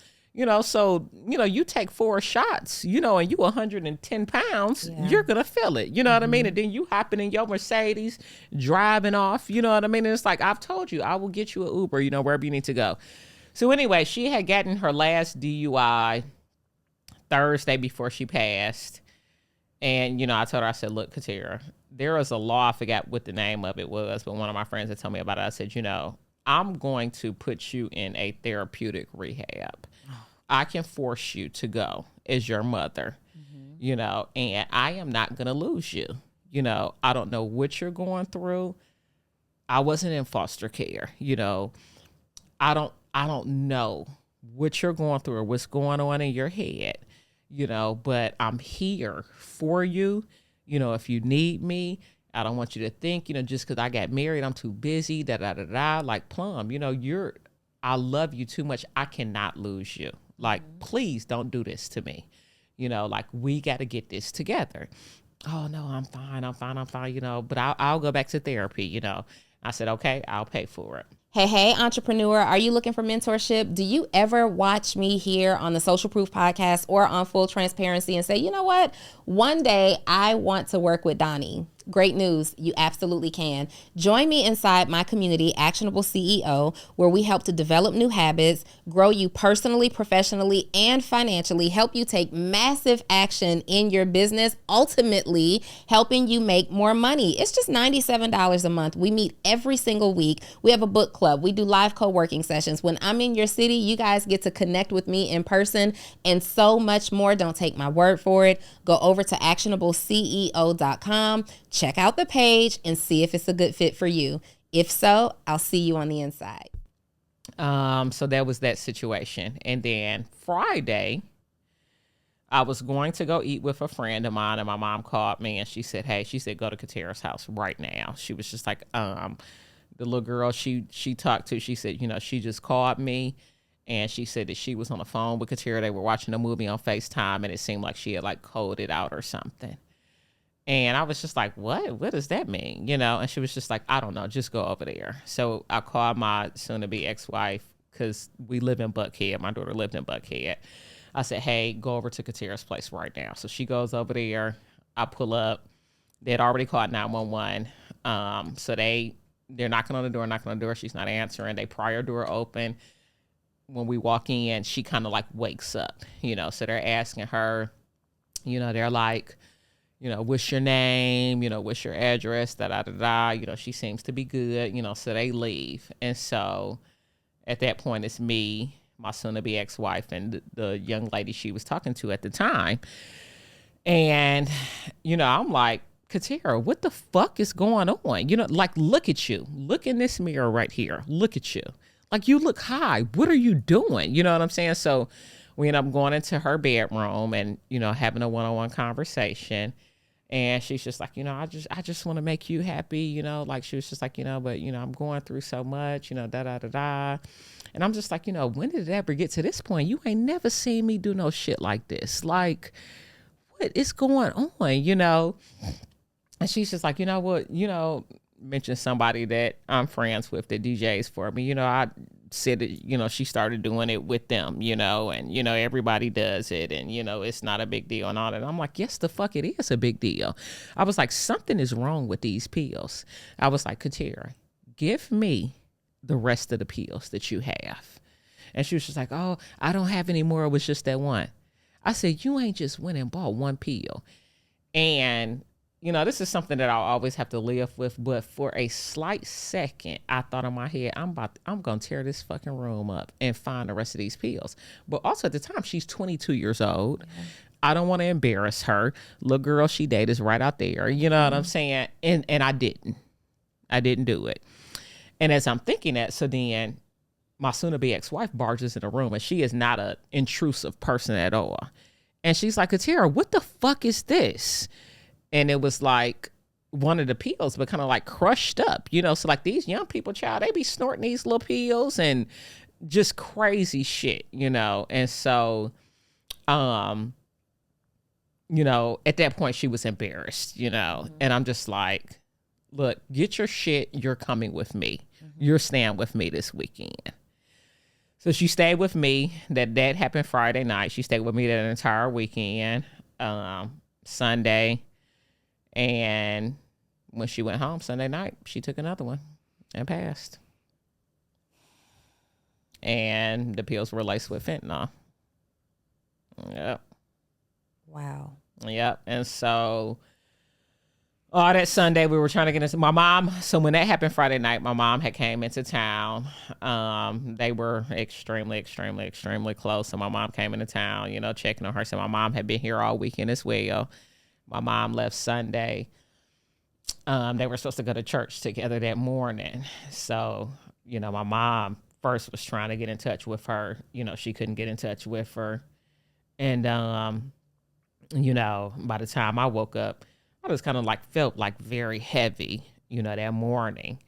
So, you take 4 shots, and you 110 pounds, you're going to feel it. You know what I mean? And then you hopping in your Mercedes, driving off, you know what I mean? And it's like, I've told you, I will get you an Uber, wherever you need to go. So anyway, she had gotten her last DUI Thursday before she passed. And, I told her, I said, look, Katara, there was a law, I forgot what the name of it was, but one of my friends had told me about it. I said, I'm going to put you in a therapeutic rehab. I can force you to go as your mother, and I am not going to lose you. I don't know what you're going through. I wasn't in foster care. I don't know what you're going through or what's going on in your head, but I'm here for you. If you need me, I don't want you to think, just because I got married, I'm too busy, like Plum, I love you too much. I cannot lose you. Like, please don't do this to me. Like, we got to get this together. Oh, no, I'm fine, but I'll go back to therapy, I said, okay, I'll pay for it.
Hey, entrepreneur, are you looking for mentorship? Do you ever watch me here on the Social Proof podcast or on Full Transparency and say, you know what? One day I want to work with Donnie. Great news. You absolutely can. Join me inside my community, Actionable CEO, where we help to develop new habits, grow you personally, professionally, and financially, help you take massive action in your business, ultimately helping you make more money. It's just $97 a month. We meet every single week. We have a book club. We do live co-working sessions. When I'm in your city, you guys get to connect with me in person and so much more. Don't take my word for it. Go over to actionableceo.com. Check out the page and see if it's a good fit for you. If so, I'll see you on the inside.
So that was that situation. And then Friday, I was going to go eat with a friend of mine, and my mom called me and she said, go to Katara's house right now. She was just like, the little girl she talked to, she said, she just called me and she said that she was on the phone with Katara. They were watching a movie on FaceTime and it seemed like she had like coded out or something. And I was just like, what does that mean? And she was just like, I don't know, just go over there. So I called my soon-to-be ex-wife because we live in Buckhead. My daughter lived in Buckhead. I said, hey, go over to Katara's place right now. So she goes over there. I pull up. They had already called 911. So they they're knocking on the door. She's not answering. They pry her door open. When we walk in, she kind of like wakes up, so they're asking her, they're like, what's your name? What's your address? Da, da, da, da. She seems to be good, so they leave. And so at that point, it's me, my soon-to-be ex-wife, and the young lady she was talking to at the time. And, I'm like, Katara, what the fuck is going on? Like, look at you. Look in this mirror right here. Look at you. Like, you look high. What are you doing? You know what I'm saying? So we end up going into her bedroom and, having a one-on-one conversation. And she's just like, I just want to make you happy, like she was just like, but, I'm going through so much, da, da, da, da. And I'm just like, when did it ever get to this point? You ain't never seen me do no shit like this. Like, what is going on, And she's just like, what, mention somebody that I'm friends with that DJs for me. I said that, she started doing it with them, and, everybody does it and, it's not a big deal and all that. I'm like, yes, the fuck it is a big deal. I was like, something is wrong with these pills. I was like, Katara, give me the rest of the pills that you have. And she was just like, oh, I don't have any more. It was just that one. I said, you ain't just went and bought one pill. And this is something that I'll always have to live with. But for a slight second, I thought in my head, I'm going to tear this fucking room up and find the rest of these pills. But also at the time, she's 22 years old. Mm-hmm. I don't want to embarrass her. Little girl she dated is right out there. You know what I'm saying? And I didn't do it. And as I'm thinking that, so then my soon-to-be ex-wife barges in the room, and she is not an intrusive person at all. And she's like, Katara, what the fuck is this? And it was like one of the pills, but kind of like crushed up, So like these young people, child, they be snorting these little pills and just crazy shit, And so, at that point she was embarrassed, And I'm just like, look, get your shit. You're coming with me. Mm-hmm. You're staying with me this weekend. So she stayed with me. That happened Friday night. She stayed with me that entire weekend, Sunday. And when she went home Sunday night, she took another one and passed. And the pills were laced with fentanyl. Yep.
Wow.
Yep. And so that Sunday we were trying to get into my mom. So when that happened Friday night, my mom had came into town. They were extremely, extremely, extremely close. So my mom came into town, checking on her. So my mom had been here all weekend as well. My mom left Sunday. They were supposed to go to church together that morning. So, my mom first was trying to get in touch with her. She couldn't get in touch with her. And, by the time I woke up, I was kind of like felt like very heavy, that morning.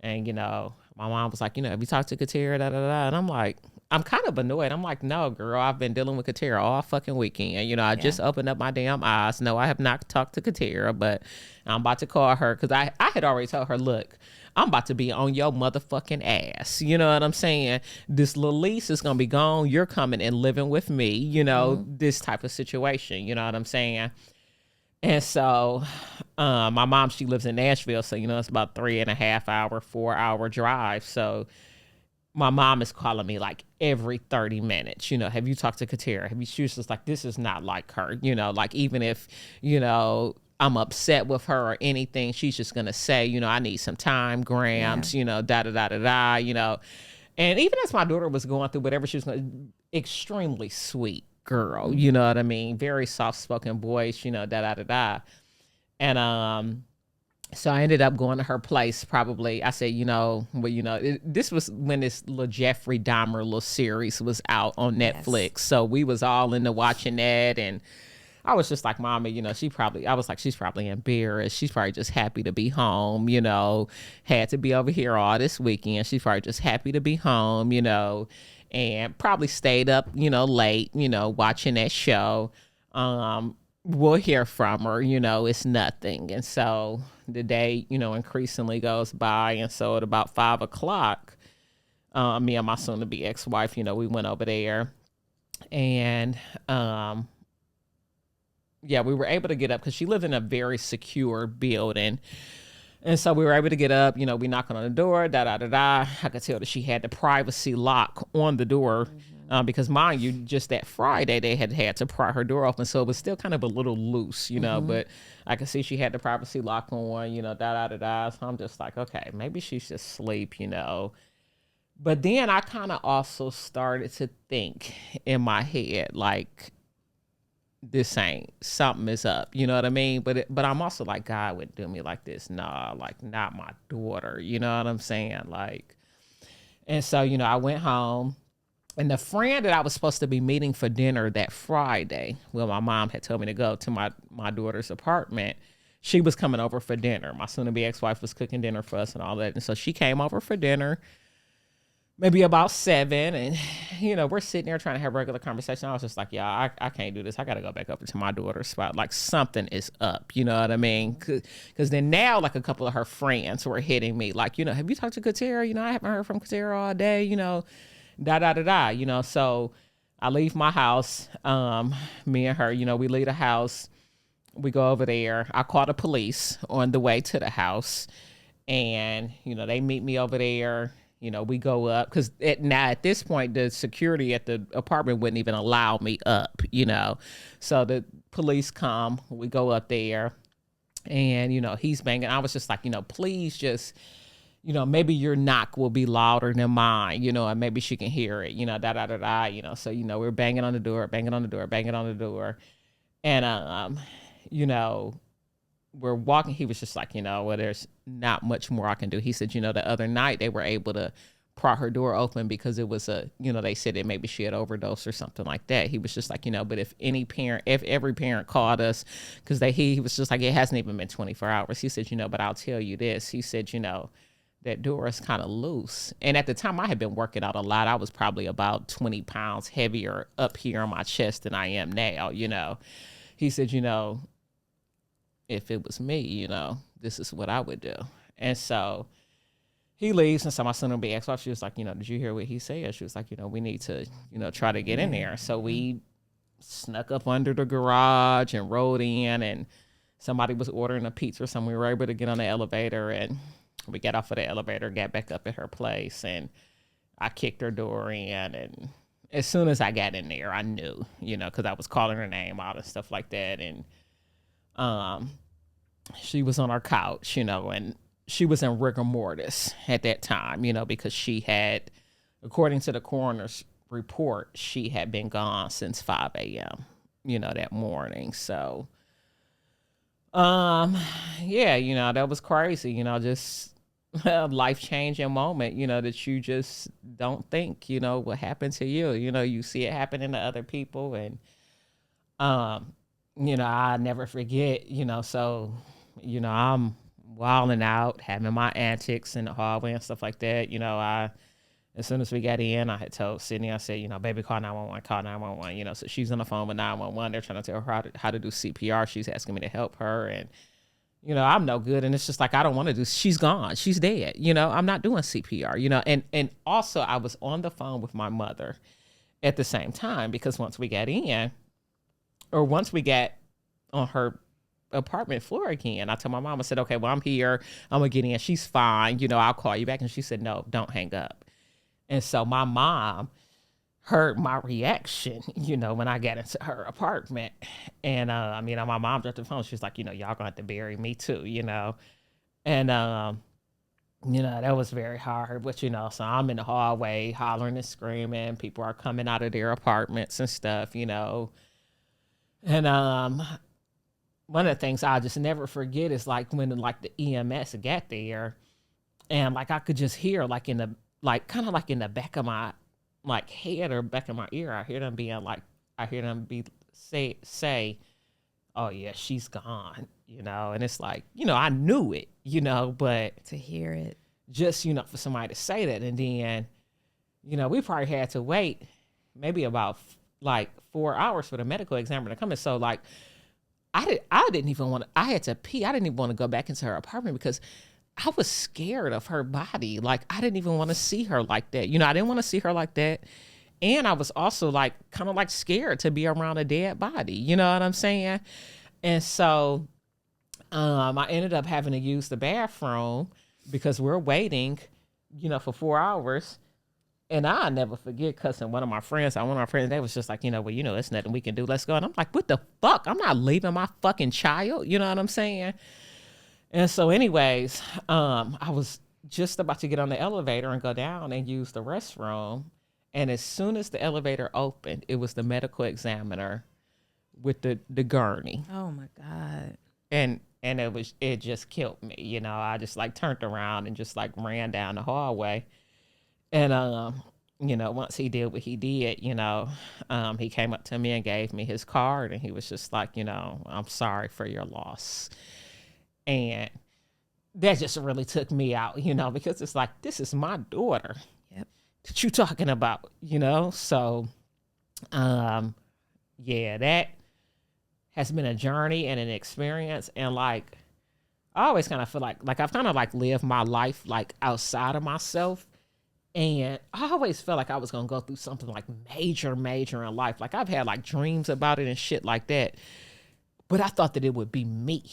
And, my mom was like, have you talked to Katara? Da, da, da. And I'm like, I'm kind of annoyed. I'm like, no, girl, I've been dealing with Katara all fucking weekend. I just opened up my damn eyes. No, I have not talked to Katara, but I'm about to call her because I had already told her, look, I'm about to be on your motherfucking ass. You know what I'm saying? This little lease is going to be gone. You're coming and living with me, this type of situation. You know what I'm saying? And so my mom, she lives in Nashville. So, it's about 3.5 hour, 4 hour drive. So my mom is calling me like every 30 minutes, have you talked to Katara? She was just like, this is not like her, like even if, I'm upset with her or anything, she's just going to say, I need some time, Grams, da, da, da, da, da, And even as my daughter was going through whatever she was going, extremely sweet girl, you know what I mean? Very soft-spoken voice, da, da, da, da. And, so I ended up going to her place probably. I said, this was when this little Jeffrey Dahmer little series was out on Netflix. Yes. So we was all into watching that. And I was just like, Mama, she's probably embarrassed. She's probably just happy to be home, had to be over here all this weekend. She's probably just happy to be home, and probably stayed up, late, watching that show. We'll hear from her, it's nothing. And so the day, increasingly goes by. And so at about 5 o'clock, me and my soon to be ex-wife, we went over there and, we were able to get up because she lived in a very secure building. And so we were able to get up, you know, we knocking on the door, da-da-da-da. I could tell that she had the privacy lock on the door because, mind you, just that Friday they had to pry her door open. So it was still kind of a little loose, you know, but I could see she had the privacy lock on, you know, da-da-da-da. So I'm just like, okay, maybe she's just asleep, you know. But then I kind of also started to think in my head, like, this ain't, something is up, you know what I mean? But I'm also like, God wouldn't do me like this. Nah, like, not my daughter, you know what I'm saying? Like, and so, you know, I went home, and the friend that I was supposed to be meeting for dinner that Friday, well, my mom had told me to go to my daughter's apartment. She was coming over for dinner. My soon-to-be ex-wife was cooking dinner for us and all that. And so she came over for dinner, maybe about 7, and you know, we're sitting there trying to have regular conversation. I was just like, yeah, I can't do this. I got to go back up into my daughter's spot. Like, something is up, you know what I mean? Because then now, like, a couple of her friends were hitting me, like, you know, have you talked to Katara? You know, I haven't heard from Katara all day, you know, da-da-da-da, you know. So I leave my house, me and her, you know, we leave the house, we go over there. I call the police on the way to the house, and, you know, they meet me over there. You know, we go up because now at this point, the security at the apartment wouldn't even allow me up, you know. So the police come, we go up there, and, you know, he's banging. I was just like, you know, please just, you know, maybe your knock will be louder than mine, you know, and maybe she can hear it, you know, da-da-da-da, you know. So, you know, we're banging on the door, banging on the door, banging on the door. And, you know, we're walking. He was just like, you know, well, there's not much more I can do. He said, you know, the other night they were able to pry her door open because it was you know, they said that maybe she had overdosed or something like that. He was just like, you know, but if every parent called us, because he was just like, it hasn't even been 24 hours. He said, you know, but I'll tell you this. He said, you know, that door is kind of loose. And at the time I had been working out a lot. I was probably about 20 pounds heavier up here on my chest than I am now, you know. He said, you know, if it was me, you know, this is what I would do. And so he leaves, and so my son will be ex-wife, she was like, you know, did you hear what he said? She was like, you know, we need to, you know, try to get in there. So we snuck up under the garage and rode in, and somebody was ordering a pizza or something. We were able to get on the elevator, and we got off of the elevator, got back up at her place, and I kicked her door in. And as soon as I got in there, I knew, you know, because I was calling her name out and stuff like that. And she was on our couch, you know, and she was in rigor mortis at that time, you know, because she had, according to the coroner's report, she had been gone since 5 a.m., you know, that morning. So, yeah, you know, that was crazy, you know, just a life-changing moment, you know, that you just don't think, you know, what happened to you. You know, you see it happening to other people, and, you know, I never forget, you know, so, you know, I'm wilding out, having my antics in the hallway and stuff like that. You know, as soon as we got in, I had told Sydney, I said, you know, baby, call 911, call 911, you know. So she's on the phone with 911. They're trying to tell her how to do CPR. She's asking me to help her. And, you know, I'm no good. And it's just like, I don't want to do, she's gone. She's dead. You know, I'm not doing CPR, you know. And also I was on the phone with my mother at the same time, because once we got on her apartment floor again, I told my mom, I said, okay, well, I'm here, I'm gonna get in, she's fine, you know, I'll call you back. And she said, no, don't hang up. And so my mom heard my reaction, you know, when I got into her apartment. And you know, my mom dropped the phone. She's like, you know, y'all gonna have to bury me too, you know. And you know, that was very hard. But, you know, so I'm in the hallway hollering and screaming, people are coming out of their apartments and stuff, you know. And one of the things I'll just never forget is like when like the EMS got there, and like I could just hear like in the, like kind of like in the back of my like head or back of my ear, I hear them say, oh yeah, she's gone, you know. And it's like, you know, I knew it, you know, but
To hear it.
just, you know, for somebody to say that. And then, you know, we probably had to wait maybe about like 4 hours for the medical examiner to come in. So like, I didn't even want to, I had to pee. I didn't even want to go back into her apartment because I was scared of her body. Like, I didn't even want to see her like that. You know, I didn't want to see her like that. And I was also like, kind of like scared to be around a dead body. You know what I'm saying? And so, I ended up having to use the bathroom because we're waiting, for 4 hours. And I never forget cussing one of my friends. They was just like, there's nothing we can do. Let's go. And I'm like, what the fuck? I'm not leaving my fucking child. You know what I'm saying? And so anyways, I was just about to get on the elevator and go down and use the restroom. And as soon as the elevator opened, it was the medical examiner with the gurney.
Oh my God.
And it just killed me. I just like turned around and just like ran down the hallway. And, once he did what he did, he came up to me and gave me his card. And he was just like, I'm sorry for your loss. And that just really took me out, because it's like, this is my daughter.
Yep.
That you talking about, So, yeah, that has been a journey and an experience. And like, I always kind of feel like I've kind of like lived my life like outside of myself. And I always felt like I was going to go through something like major in life. Like I've had like dreams about it and shit like that. But I thought that it would be me,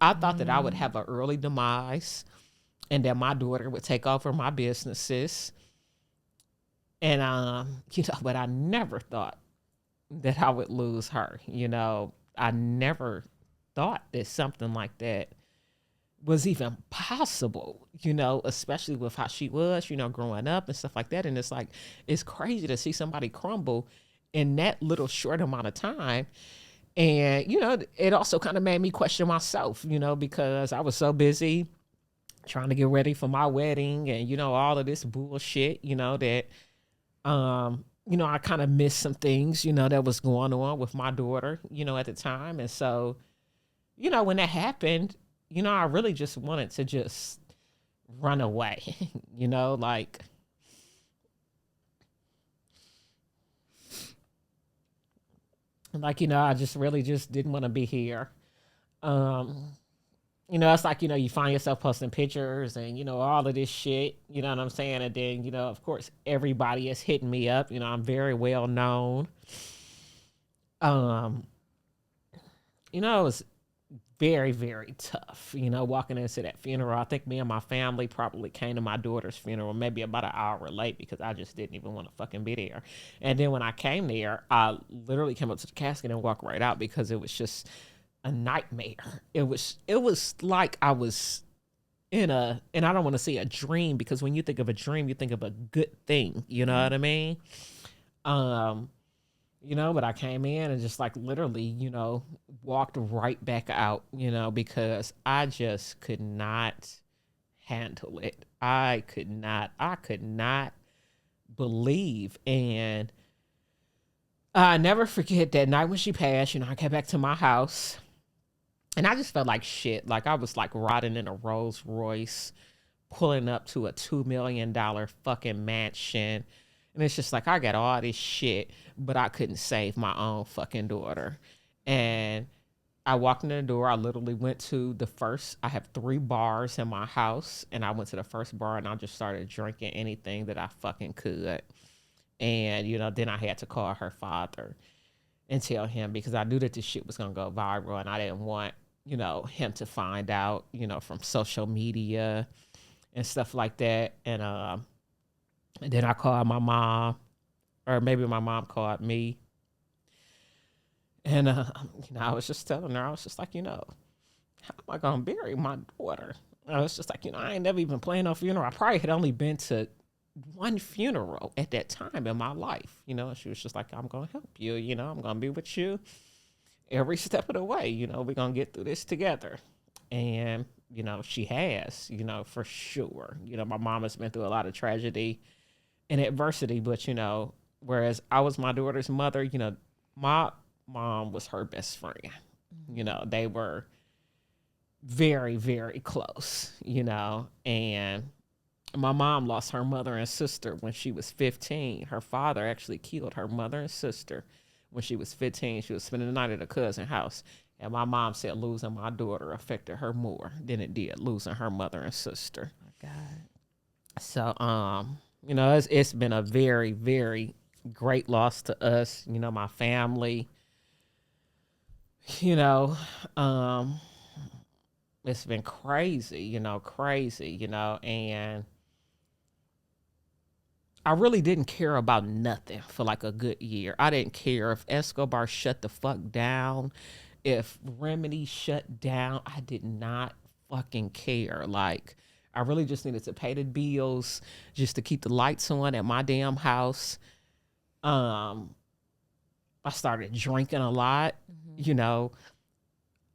I thought that I would have an early demise and that my daughter would take over my businesses. And, but I never thought that I would lose her. I never thought that something like that was even possible, especially with how she was, growing up and stuff like that. And it's like, it's crazy to see somebody crumble in that little short amount of time. And, it also kind of made me question myself, because I was so busy trying to get ready for my wedding and, all of this bullshit, that, I kind of missed some things, that was going on with my daughter, at the time. And so, when that happened, I really just wanted to just run away, like, I just really just didn't want to be here. It's like, you find yourself posting pictures and, all of this shit, you know what I'm saying? And then, of course, everybody is hitting me up. I'm very well known. It was very, very tough, walking into that funeral. I think me and my family probably came to my daughter's funeral maybe about an hour late because I just didn't even want to fucking be there. And then when I came there, I literally came up to the casket and walked right out because it was just a nightmare. It was like I was and I don't want to say a dream, because when you think of a dream, you think of a good thing, you know what I mean? But I came in and just like literally, walked right back out, because I just could not handle it. I could not believe. And I never forget that night when she passed, I came back to my house and I just felt like shit. Like I was like riding in a Rolls Royce, pulling up to a $2 million fucking mansion. And it's just like, I got all this shit, but I couldn't save my own fucking daughter. And I walked in the door. I literally went to I have 3 bars in my house. And I went to the first bar and I just started drinking anything that I fucking could. And, then I had to call her father and tell him, because I knew that this shit was going to go viral. And I didn't want, him to find out, from social media and stuff like that. And then I called my mom, or maybe my mom called me. And, I was just telling her, I was just like, how am I going to bury my daughter? I was just like, I ain't never even planned no funeral. I probably had only been to one funeral at that time in my life. And she was just like, I'm going to help you. I'm going to be with you every step of the way. We're going to get through this together. And, she has, for sure. My mom has been through a lot of tragedy and adversity, but, whereas I was my daughter's mother, my mom was her best friend. They were very, very close, and my mom lost her mother and sister when she was 15. Her father actually killed her mother and sister when she was 15. She was spending the night at a cousin's house. And my mom said losing my daughter affected her more than it did losing her mother and sister.
Oh, God.
So, it's been a very, very great loss to us, my family, it's been crazy, crazy, and I really didn't care about nothing for like a good year. I didn't care if Escobar shut the fuck down, if Remedy shut down. I did not fucking care. Like, I really just needed to pay the bills, just to keep the lights on at my damn house. I started drinking a lot,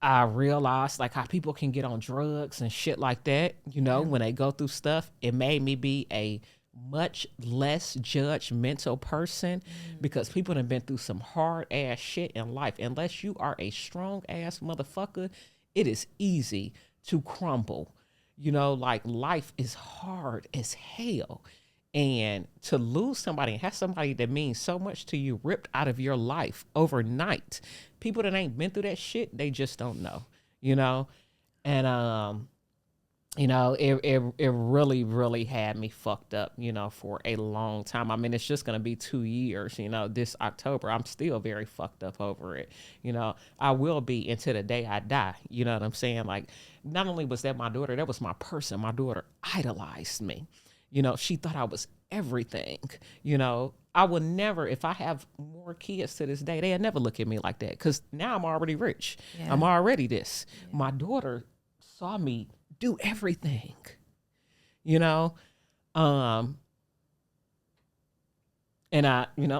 I realized like how people can get on drugs and shit like that, when they go through stuff. It made me be a much less judgmental person because people have been through some hard ass shit in life. Unless you are a strong ass motherfucker, it is easy to crumble. Like, life is hard as hell. And to lose somebody and have somebody that means so much to you ripped out of your life overnight, people that ain't been through that shit, they just don't know, And it really, really had me fucked up, for a long time. I mean, it's just gonna be 2 years, this October. I'm still very fucked up over it. I will be until the day I die. You know what I'm saying? Like, not only was that my daughter, that was my person. My daughter idolized me. She thought I was everything. I will never, if I have more kids to this day, they'll never look at me like that, because now I'm already rich. Yeah. I'm already this. Yeah. My daughter saw me do everything, and I,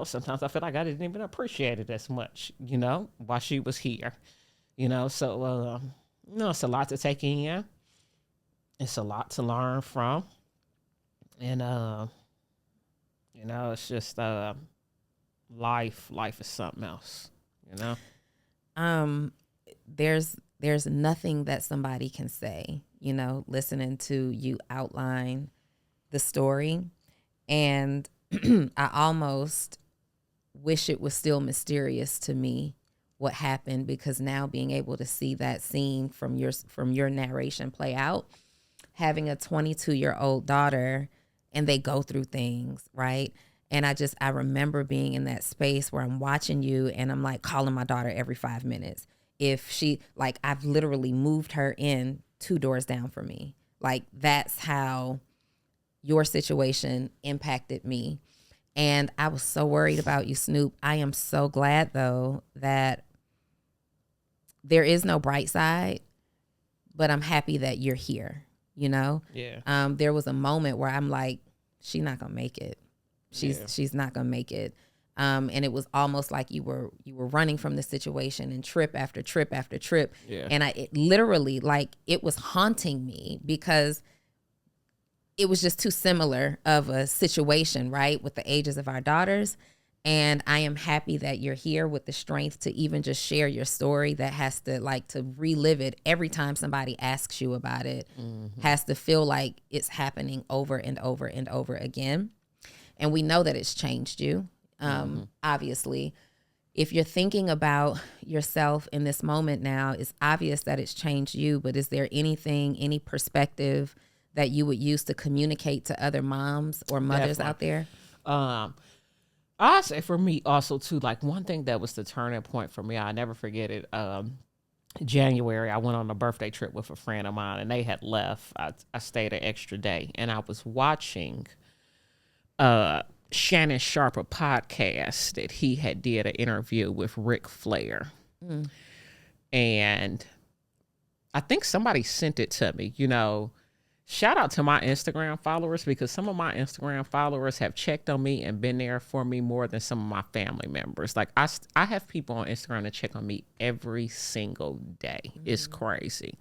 sometimes I feel like I didn't even appreciate it as much, while she was here, so, it's a lot to take in. It's a lot to learn from. And, it's just, life is something else,
There's nothing that somebody can say, listening to you outline the story. And I almost wish it was still mysterious to me what happened, because now being able to see that scene from your narration play out, having a 22-year-old daughter, and they go through things, right? And I remember being in that space where I'm watching you and I'm like calling my daughter every 5 minutes. If she, like, I've literally moved her in 2 doors down from me. Like, that's how your situation impacted me. And I was so worried about you, Snoop. I am so glad, though, that there is no bright side, but I'm happy that you're here,
Yeah.
There was a moment where I'm like, she's not going to make it. She's not going to make it. And it was almost like you were running from the situation, and trip after trip after trip.
Yeah.
And it literally, like, it was haunting me because it was just too similar of a situation, right, with the ages of our daughters. And I am happy that you're here with the strength to even just share your story, that has to, like, to relive it every time somebody asks you about it, has to feel like it's happening over and over and over again. And we know that it's changed you. Obviously, if you're thinking about yourself in this moment now, it's obvious that it's changed you, but is there any perspective that you would use to communicate to other moms or mothers out there?
I say for me also too, like, one thing that was the turning point for me, I never forget it. January, I went on a birthday trip with a friend of mine, and they had left. I stayed an extra day, and I was watching Shannon Sharper podcast that he had did an interview with Ric Flair. And I think somebody sent it to me, shout out to my Instagram followers, because some of my Instagram followers have checked on me and been there for me more than some of my family members. Like, I have people on Instagram that check on me every single day. It's crazy.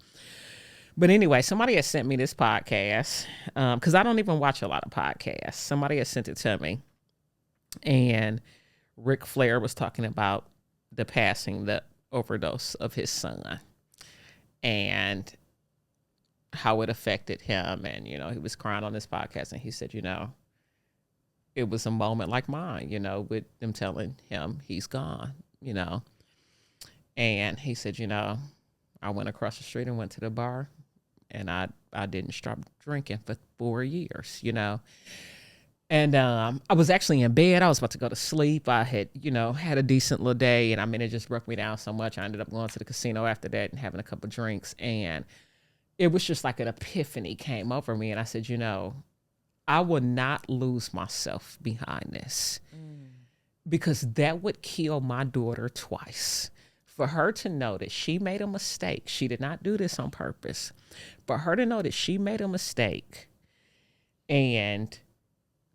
But anyway, somebody has sent me this podcast, because I don't even watch a lot of podcasts. Somebody has sent it to me, and Ric Flair was talking about the overdose of his son, and how it affected him. And, he was crying on this podcast, and he said, it was a moment like mine, with them telling him he's gone, and he said, I went across the street and went to the bar, and I didn't stop drinking for 4 years, And I was actually in bed. I was about to go to sleep. I had, had a decent little day, and it just broke me down so much. I ended up going to the casino after that and having a couple drinks. And it was just like an epiphany came over me. And I said, I will not lose myself behind this, because that would kill my daughter twice. For her to know that she made a mistake, she did not do this on purpose. For her to know that she made a mistake and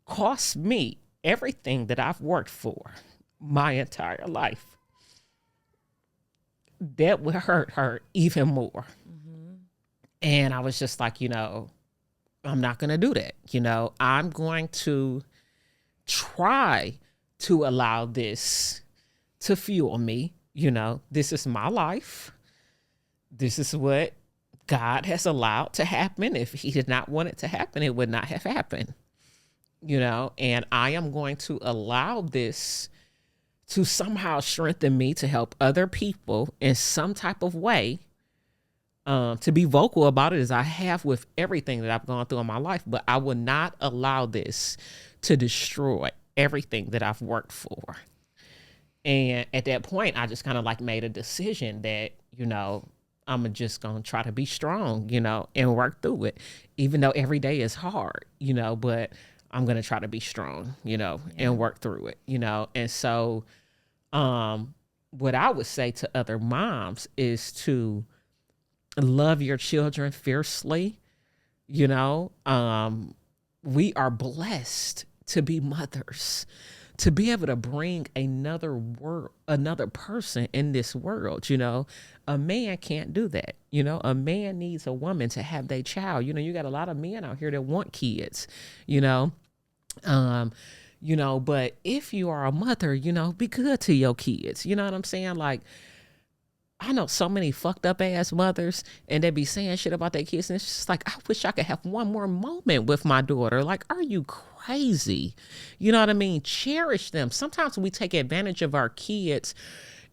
cost me everything that I've worked for my entire life, that would hurt her even more. And I was just like, I'm not going to do that. I'm going to try to allow this to fuel me. This is my life. This is what God has allowed to happen. If he did not want it to happen, it would not have happened. And I am going to allow this to somehow strengthen me to help other people in some type of way. To be vocal about it as I have with everything that I've gone through in my life, but I will not allow this to destroy everything that I've worked for. And at that point, I just kind of like made a decision that, I'm just going to try to be strong, and work through it, even though every day is hard, but I'm going to try to be strong, and work through it, And so, what I would say to other moms is to love your children fiercely. We are blessed to be mothers, to be able to bring another person in this world. A man can't do that. A man needs a woman to have their child. You got a lot of men out here that want kids, but if you are a mother, be good to your kids. You know what I'm saying? Like, I know so many fucked up ass mothers, and they be saying shit about their kids, and it's just like, I wish I could have one more moment with my daughter. Like, are you crazy? You know what I mean? Cherish them. Sometimes we take advantage of our kids,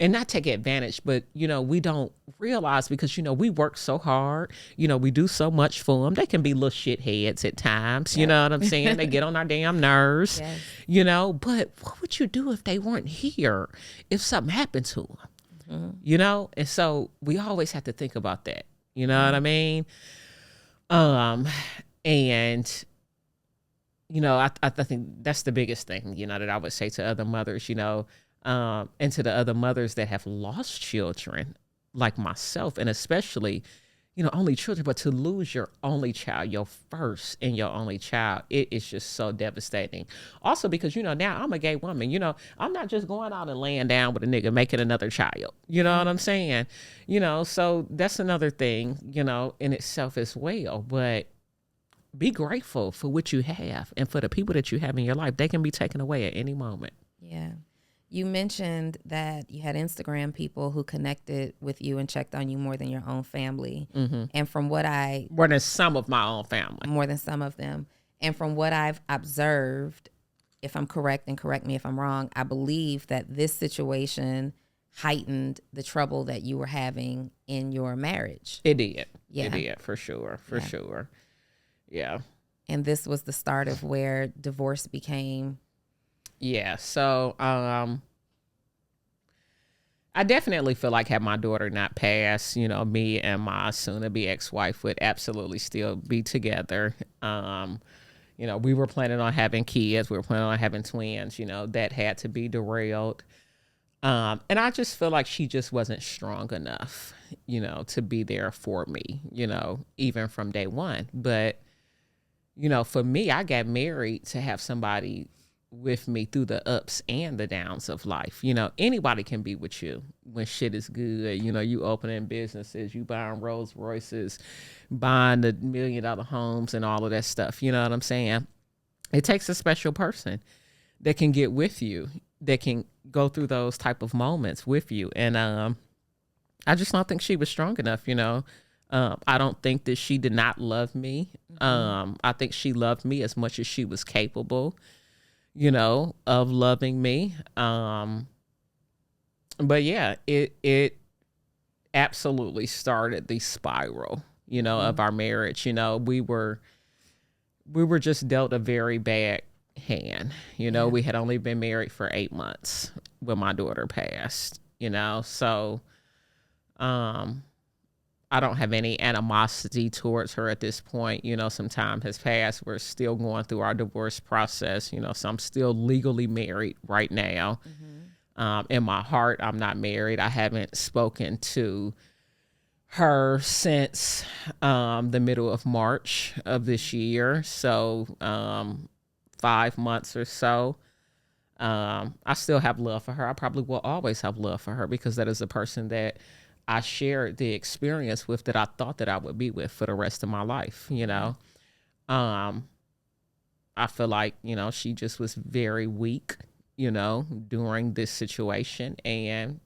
and not take advantage, but, we don't realize, because, we work so hard, we do so much for them. They can be little shitheads at times. You know what I'm saying? They get on our damn nerves, but what would you do if they weren't here, if something happened to them? And so we always have to think about that. You know what I mean? And, I think that's the biggest thing, that I would say to other mothers, and to the other mothers that have lost children like myself, and especially, only children, but to lose your only child, your first and your only child, it is just so devastating. Also because, now I'm a gay woman, I'm not just going out and laying down with a nigga making another child. You know what I'm saying? So that's another thing, in itself as well. But be grateful for what you have and for the people that you have in your life. They can be taken away at any moment.
Yeah. You mentioned that you had Instagram people who connected with you and checked on you more than your own family. And from what
more than some of my own family.
More than some of them. And from what I've observed, if I'm correct, and correct me if I'm wrong, I believe that this situation heightened the trouble that you were having in your marriage.
It did. Yeah. It did, for sure. Sure. Yeah.
And this was the start of where divorce became.
Yeah. So, I definitely feel like had my daughter not passed, me and my soon-to-be ex-wife would absolutely still be together. We were planning on having kids. We were planning on having twins, that had to be derailed. And I just feel like she just wasn't strong enough, to be there for me, even from day one. But, for me, I got married to have somebody with me through the ups and the downs of life. Anybody can be with you when shit is good. You opening businesses, you buying Rolls Royces, buying the $1 million homes and all of that stuff. You know what I'm saying? It takes a special person that can get with you, that can go through those type of moments with you. And I just don't think she was strong enough, I don't think that she did not love me. I think she loved me as much as she was capable, of loving me. But yeah, it absolutely started the spiral, of our marriage. We were just dealt a very bad hand. We had only been married for 8 months when my daughter passed, so, I I don't have any animosity towards her at this point. You know, some time has passed. We're still going through our divorce process. You know, so I'm still legally married right now. In my heart, I'm not married. I haven't spoken to her since the middle of March of this year. So 5 months or so. I still have love for her. I probably will always have love for her because that is a person that I shared the experience with that I thought that I would be with for the rest of my life, you know. I feel like, you know, she just was very weak, you know, during this situation, and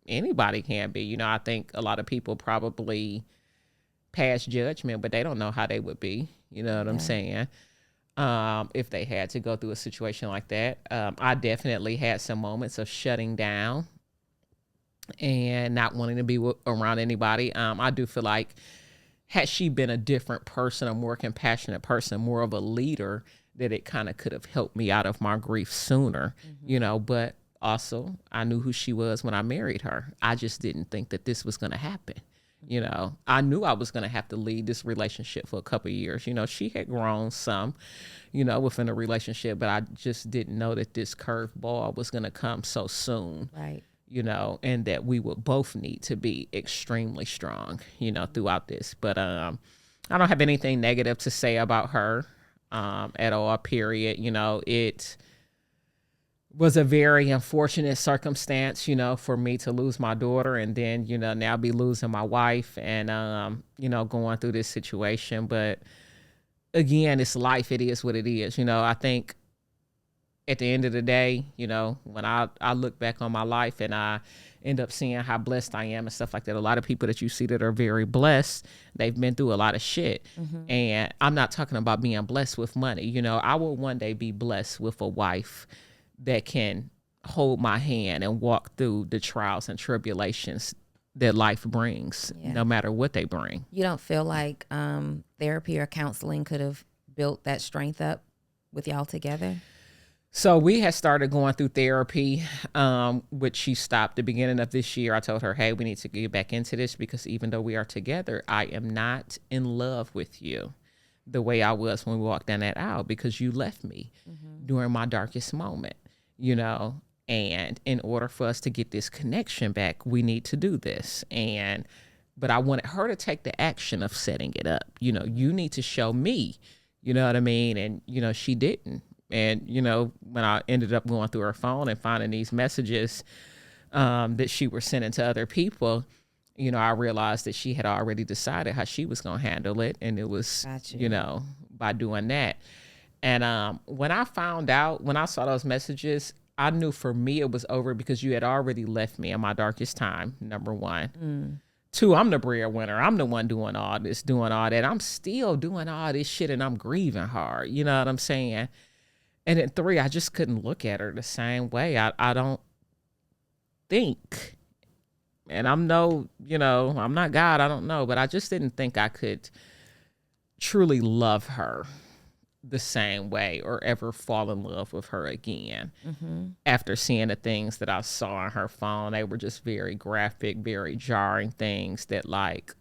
anybody can be, you know. I think a lot of people probably pass judgment, but they don't know how they would be, you know what I'm saying? If they had to go through a situation like that. I definitely had some moments of shutting down and not wanting to be around anybody. I do feel like had she been a different person, a more compassionate person, more of a leader, that it kind of could have helped me out of my grief sooner, you know. But also, I knew who she was when I married her. I just didn't think that this was going to happen. You know, I knew I was going to have to lead this relationship for a couple of years. You know, she had grown some, you know, within a relationship, but I just didn't know that this curveball was going to come so soon.
Right.
You know, and that we would both need to be extremely strong, you know, throughout this. But I don't have anything negative to say about her at all, period. You know, it was a very unfortunate circumstance, you know, for me to lose my daughter and then, you know, now be losing my wife and, you know, going through this situation. But again, it's life. It is what it is. You know, I think at the end of the day, you know, when I look back on my life and I end up seeing how blessed I am and stuff like that, a lot of people that you see that are very blessed, they've been through a lot of shit. And I'm not talking about being blessed with money. You know, I will one day be blessed with a wife that can hold my hand and walk through the trials and tribulations that life brings, no matter what they bring.
You don't feel like therapy or counseling could have built that strength up with y'all together?
So we had started going through therapy, which she stopped the beginning of this year. I told her, hey, we need to get back into this because even though we are together, I am not in love with you the way I was when we walked down that aisle because you left me during my darkest moment, you know, and in order for us to get this connection back, we need to do this. But I wanted her to take the action of setting it up. You know, you need to show me, you know what I mean? And, you know, she didn't. And, you know, when I ended up going through her phone and finding these messages that she was sending to other people, you know, I realized that she had already decided how she was going to handle it. And it was, you know, by doing that. And when I found out, when I saw those messages, I knew for me it was over because you had already left me in my darkest time, number one. 2, I'm the breadwinner. I'm the one doing all this, doing all that. I'm still doing all this shit and I'm grieving hard. You know what I'm saying? And then 3, I just couldn't look at her the same way. I don't think, and I'm no, you know, I'm not God, I don't know, but I just didn't think I could truly love her the same way or ever fall in love with her again. After seeing the things that I saw on her phone, they were just very graphic, very jarring things that like,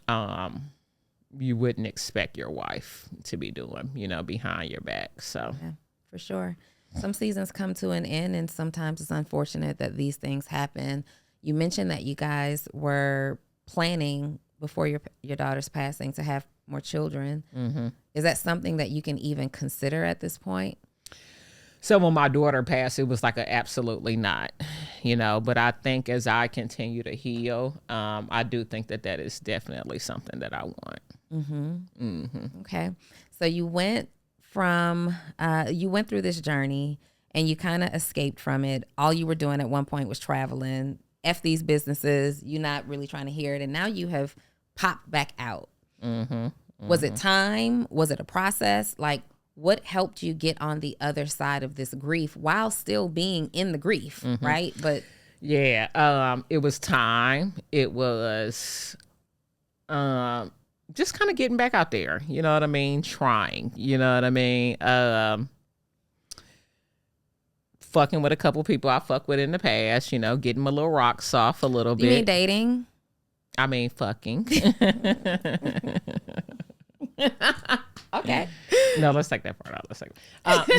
you wouldn't expect your wife to be doing, you know, behind your back. So
yeah, for sure. Some seasons come to an end and sometimes it's unfortunate that these things happen. You mentioned that you guys were planning before your daughter's passing to have more children. Is that something that you can even consider at this point?
So when my daughter passed, it was like a absolutely not, you know, but I think as I continue to heal, I do think that that is definitely something that I want.
Okay. So you went through this journey and you kind of escaped from it. All you were doing at one point was traveling, F these businesses. You're not really trying to hear it. And now you have popped back out. Was it time? Was it a process? Like, what helped you get on the other side of this grief while still being in the grief, right? But
yeah, it was time. It was just kind of getting back out there, you know what I mean? Trying, you know what I mean? Fucking with a couple people I fucked with in the past, you know, getting my little rocks off a little bit.
You mean dating?
I mean, fucking.
Okay.
No, let's take that part out. Let's take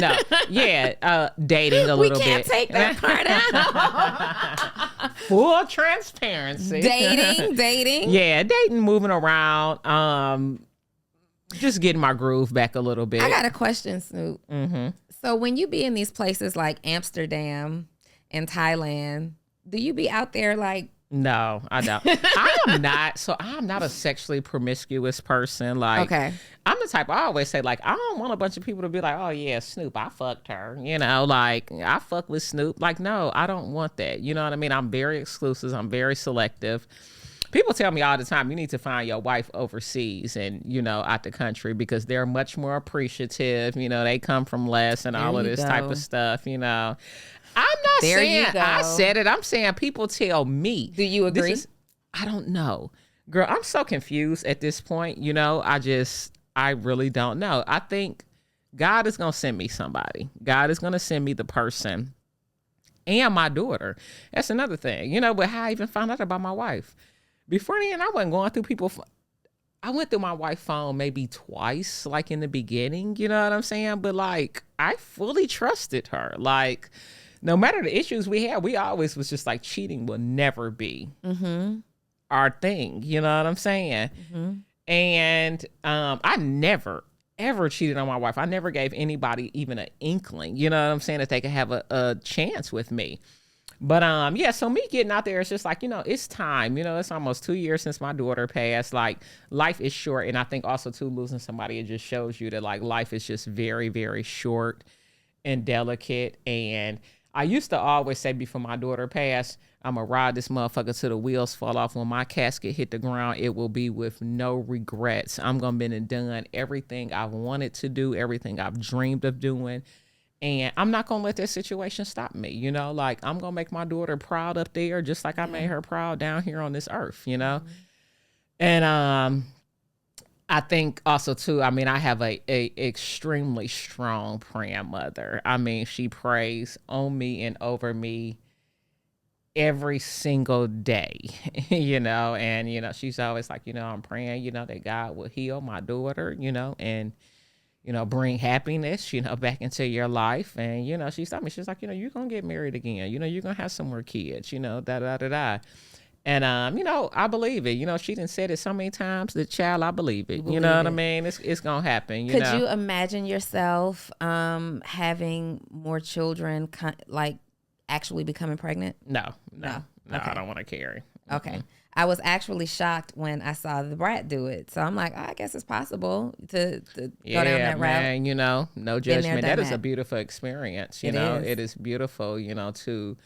no. Yeah, dating a little bit.
We can't take that part out.
Full transparency.
Dating.
Yeah, dating, moving around. Just getting my groove back a little bit.
I got a question, Snoop.
Mm-hmm.
So when you be in these places like Amsterdam and Thailand, do you be out there like?
No, I don't. I am not. So I'm not a sexually promiscuous person. Like,
Okay.
I'm the type, I always say, like, I don't want a bunch of people to be like, oh yeah, Snoop, I fucked her. You know, like, I fuck with Snoop. Like, no, I don't want that. You know what I mean? I'm very exclusive. I'm very selective. People tell me all the time, you need to find your wife overseas and, you know, out the country, because they're much more appreciative. You know, they come from less and all of this type of stuff, you know. I'm not saying I said it. I'm saying people tell me.
Do you agree?
I don't know. Girl, I'm so confused at this point. You know, I really don't know. I think God is going to send me somebody. God is going to send me the person and my daughter. That's another thing. You know, but how I even found out about my wife. Before then, I wasn't going through people. I went through my wife's phone maybe twice, like in the beginning. You know what I'm saying? But like, I fully trusted her. Like, no matter the issues we had, we always was just like, cheating will never be our thing. You know what I'm saying? Mm-hmm. And I never, ever cheated on my wife. I never gave anybody even an inkling, you know what I'm saying, that they could have a chance with me. But yeah, so me getting out there, it's just like, you know, it's time. You know, it's almost 2 years since my daughter passed. Like, life is short. And I think also, too, losing somebody, it just shows you that, like, life is just very, very short and delicate. And I used to always say before my daughter passed, I'm going to ride this motherfucker till the wheels fall off. When my casket hit the ground, it will be with no regrets. I'm going to be and done everything I've wanted to do, everything I've dreamed of doing. And I'm not going to let that situation stop me, you know? Like, I'm going to make my daughter proud up there just like I made her proud down here on this earth, you know? And I think also, too, I mean, I have a extremely strong praying mother. I mean, she prays on me and over me every single day, you know? And, you know, she's always like, you know, I'm praying, you know, that God will heal my daughter, you know, and, you know, bring happiness, you know, back into your life. And, you know, she told me, she's like, you know, you're going to get married again. You know, you're going to have some more kids, you know, da-da-da-da. And, you know, I believe it. You know, she done said it so many times, the child, I believe it. You know what I mean? It's going to happen, you know?
Could you imagine yourself having more children, like actually becoming pregnant?
No,
Okay.
I don't want to carry.
Okay.
Mm-hmm.
I was actually shocked when I saw the brat do it. So I'm like, oh, I guess it's possible to go down that route.
Man, you know, no judgment. That is
that.
A beautiful experience. You know, it is beautiful, you know, to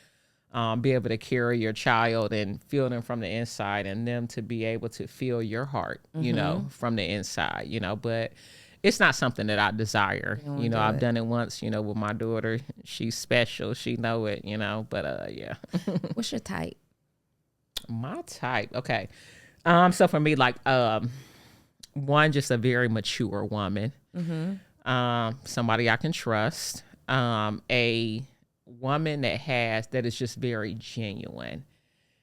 be able to carry your child and feel them from the inside, and them to be able to feel your heart, you know, from the inside, you know, but it's not something that I desire. You know, I've done it once, you know, with my daughter. She's special. She know it, you know, but yeah.
What's your type?
My type. Okay. So for me, like, one, just a very mature woman. Somebody I can trust. A woman that is just very genuine,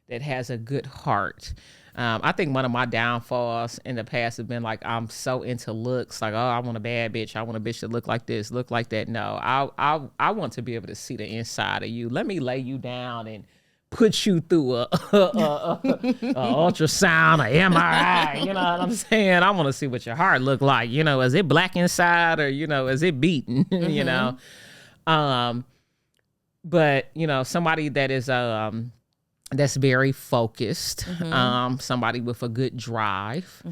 that has a good heart. I think one of my downfalls in the past have been like, I'm so into looks, like, oh, I want a bad bitch. I want a bitch that look like this, look like that. No, I want to be able to see the inside of you. Let me lay you down and put you through a ultrasound, a MRI, you know what I'm saying? I want to see what your heart look like. You know, is it black inside, or, you know, is it beaten? You know? But, you know, somebody that is, that's very focused, somebody with a good drive.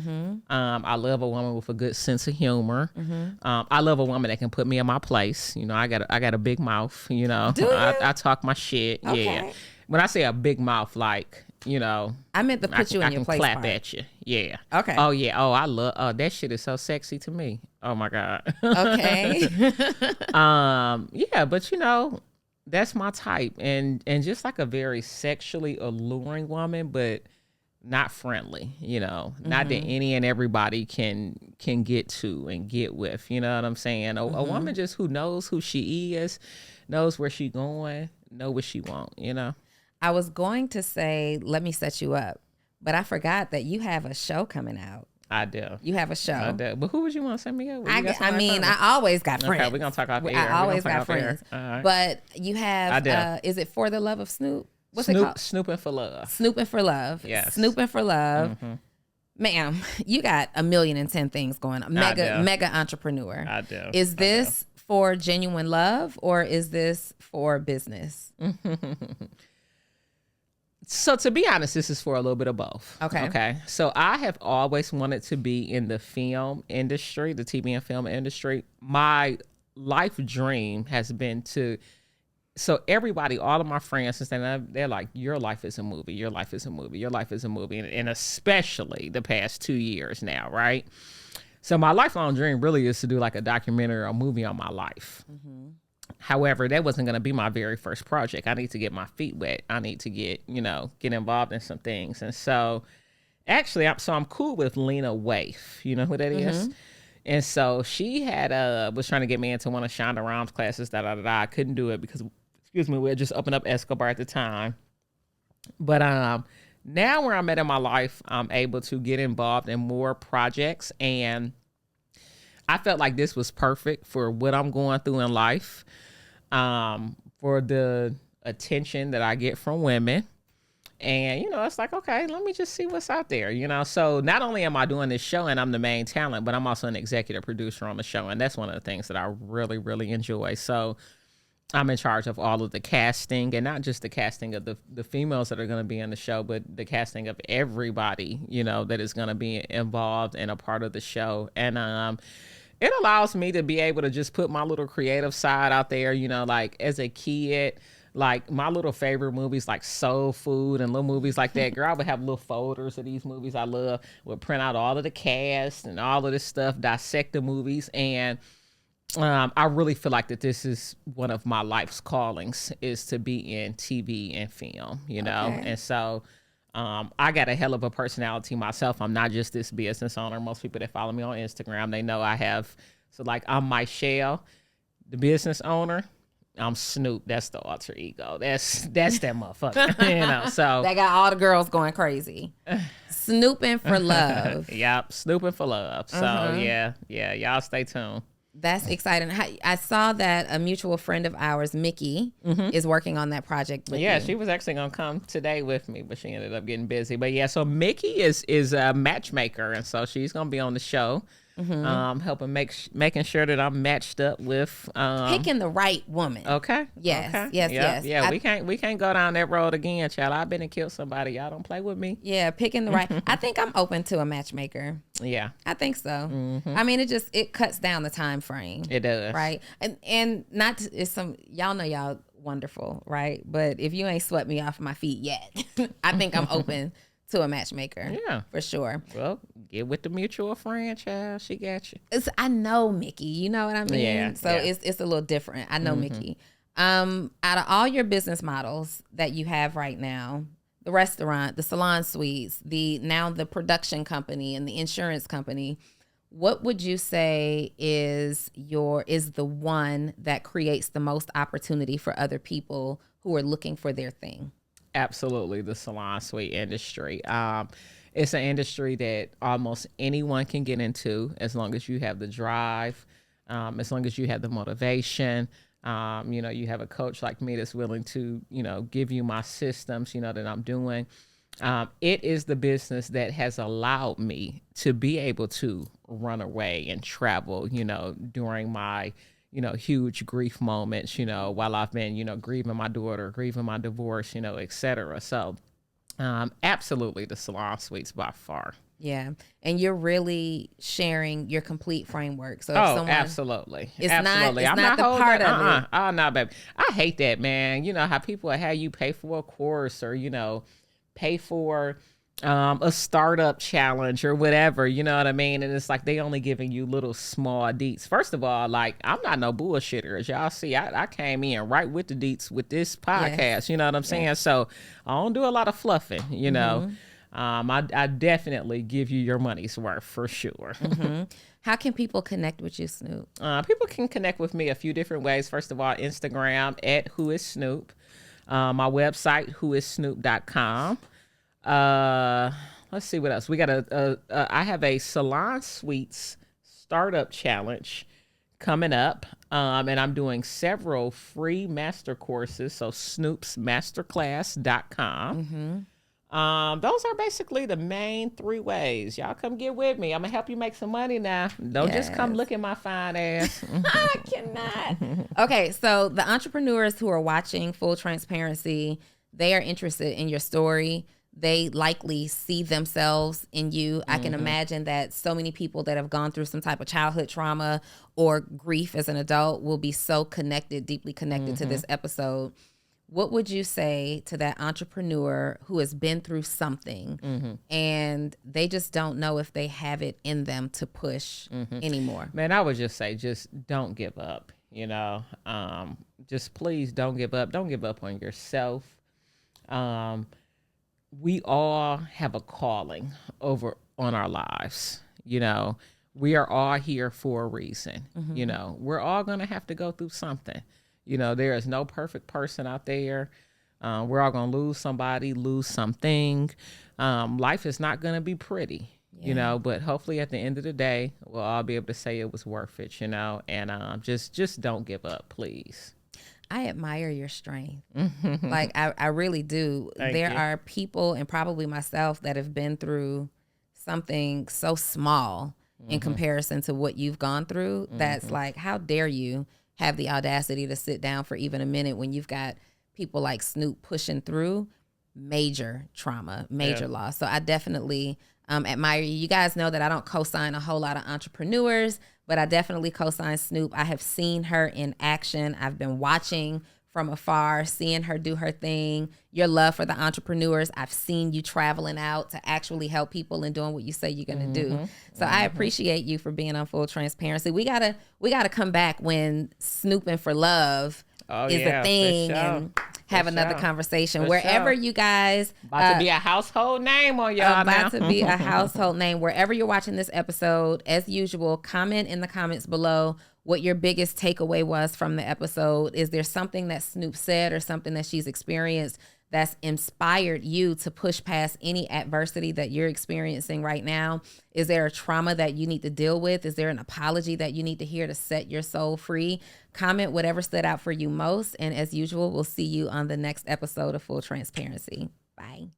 I love a woman with a good sense of humor. I love a woman that can put me in my place. You know, I got a big mouth, you know. I talk my shit. Okay. Yeah. When I say a big mouth, like, you know,
I meant to put you in your place.
I can clap at you. Yeah.
Okay.
Oh yeah. Oh, I love. Oh, that shit is so sexy to me. Oh my God.
Okay.
Yeah, but you know, that's my type, and just like a very sexually alluring woman, but not friendly. You know, not that any and everybody can get to and get with. You know what I'm saying? A woman just who knows who she is, knows where she going, know what she want. You know.
I was going to say, let me set you up, But I forgot that you have a show coming out.
I do.
You have a show.
I do. But who would you want to send me up with?
I always got friends.
Okay, we're going to talk off the air.
I always got friends.
Right.
But you have, is it For the Love of Snoop? What's it called?
Snoopin' for Love.
Snoopin' for Love.
Yes.
Snoopin' for Love. Ma'am, you got 1,010,000 things going on. Mega entrepreneur.
I do.
Is this for genuine love or is this for business?
So to be honest, this is for a little bit of both.
Okay.
So I have always wanted to be in the film industry, the TV and film industry. My life dream has been to, so everybody, all of my friends, they're like, your life is a movie. Your life is a movie. Your life is a movie. And especially the past 2 years now, right? So my lifelong dream really is to do like a documentary or a movie on my life. However, that wasn't going to be my very first project. I need to get my feet wet. I need to get involved in some things. And so actually, I'm cool with Lena Waif. You know who that is? And so she was trying to get me into one of Shonda Rhimes' classes. I couldn't do it because, we had just opened up Escobar at the time. But now where I'm at in my life, I'm able to get involved in more projects. And I felt like this was perfect for what I'm going through in life. For the attention that I get from women. And, it's like, okay, let me just see what's out there, So not only am I doing this show and I'm the main talent, but I'm also an executive producer on the show. And that's one of the things that I really, really enjoy. So I'm in charge of all of the casting, and not just the casting of the females that are going to be in the show, but the casting of everybody, that is going to be involved and a part of the show. And, it allows me to be able to just put my little creative side out there, like as a kid, like my little favorite movies like Soul Food and little movies like that. Girl, I would have little folders of these movies I love, would print out all of the cast and all of this stuff, dissect the movies. And I really feel like that this is one of my life's callings, is to be in TV and film, Okay. And so I got a hell of a personality myself. I'm not just this business owner. Most people that follow me on Instagram, they know I have. So like I'm Michelle, the business owner. I'm Snoop. That's the alter ego. That's that motherfucker. So
they got all the girls going crazy. Snoopin' for Love.
Yep, Snoopin' for Love. So yeah, y'all stay tuned.
That's exciting. I saw that a mutual friend of ours, Mickey, is working on that project with you.
She was actually going to come today with me, but she ended up getting busy. But yeah, so Mickey is a matchmaker, and so she's going to be on the show, helping making sure that I'm matched up with
picking the right woman.
Okay.
Yes.
Okay.
Yes.
Yeah, we can't go down that road again, child. I've been and killed somebody. Y'all don't play with me.
Yeah, picking the right. I think I'm open to a matchmaker.
Yeah,
I think so. I mean, it cuts down the time frame.
It does,
right? And not it's some y'all know y'all wonderful, right? But if you ain't swept me off my feet yet, I think I'm open to a matchmaker.
Yeah,
for sure.
Well, get with the mutual friend, child. She got you.
I know Mickey. You know what I mean?
Yeah.
So it's a little different. I know Mickey. Out of all your business models that you have right now, the restaurant, the salon suites, the production company and the insurance company, what would you say is the one that creates the most opportunity for other people who are looking for their thing?
Absolutely, the salon suite industry. It's an industry that almost anyone can get into as long as you have the drive, as long as you have the motivation. You have a coach like me that's willing to, give you my systems, that I'm doing. It is the business that has allowed me to be able to run away and travel, during my, huge grief moments, while I've been, grieving my daughter, grieving my divorce, et cetera. So absolutely the salon suites by far.
Yeah. And you're really sharing your complete framework. So
absolutely.
It's
absolutely.
I'm not the part of it.
Oh, no, baby. I hate that, man. You know how people have you pay for a course or, pay for a startup challenge or whatever, you know what I mean? And it's like they only giving you little small deets. First of all, like I'm not no bullshitter. As y'all see, I came in right with the deets with this podcast. Yes. You know what I'm saying? Yes. So I don't do a lot of fluffing, I definitely give you your money's worth for sure.
How can people connect with you, Snoop?
People can connect with me a few different ways. First of all, Instagram @whoissnoop. My website, whoissnoop.com. Let's see what else. We got I have a Salon Suites startup challenge coming up. And I'm doing several free master courses. So snoopsmasterclass.com. Those are basically the main 3 ways. Y'all come get with me. I'm gonna help you make some money now. Don't just come look at my fine ass.
I cannot. Okay, so the entrepreneurs who are watching Full Transparency, they are interested in your story. They likely see themselves in you. I can imagine that so many people that have gone through some type of childhood trauma or grief as an adult will be so connected, deeply connected to this episode. What would you say to that entrepreneur who has been through something and they just don't know if they have it in them to push anymore?
Man, I would just say, just don't give up, just please don't give up. Don't give up on yourself. We all have a calling over on our lives. We are all here for a reason. We're all going to have to go through something. There is no perfect person out there. We're all going to lose somebody, lose something. Life is not going to be pretty, but hopefully at the end of the day, we'll all be able to say it was worth it, and just don't give up, please.
I admire your strength. Like, I really do.
Thank
there
you.
are people, and probably myself, that have been through something so small in comparison to what you've gone through. That's like, how dare you have the audacity to sit down for even a minute when you've got people like Snoop pushing through major trauma, major loss. So I definitely admire you. You guys know that I don't co-sign a whole lot of entrepreneurs, but I definitely co-sign Snoop. I have seen her in action. I've been watching from afar, seeing her do her thing. Your love for the entrepreneurs. I've seen you traveling out to actually help people and doing what you say you're going to do. So I appreciate you for being on Full Transparency. We gotta come back when Snoopin' for Love is a thing and have another conversation. Wherever you guys
about to be a household name on y'all
about to be a household name. Wherever you're watching this episode, as usual, comment in the comments below what your biggest takeaway was from the episode. Is there something that Snoop said or something that she's experienced that's inspired you to push past any adversity that you're experiencing right now? Is there a trauma that you need to deal with? Is there an apology that you need to hear to set your soul free? Comment whatever stood out for you most. And as usual, we'll see you on the next episode of Full Transparency. Bye.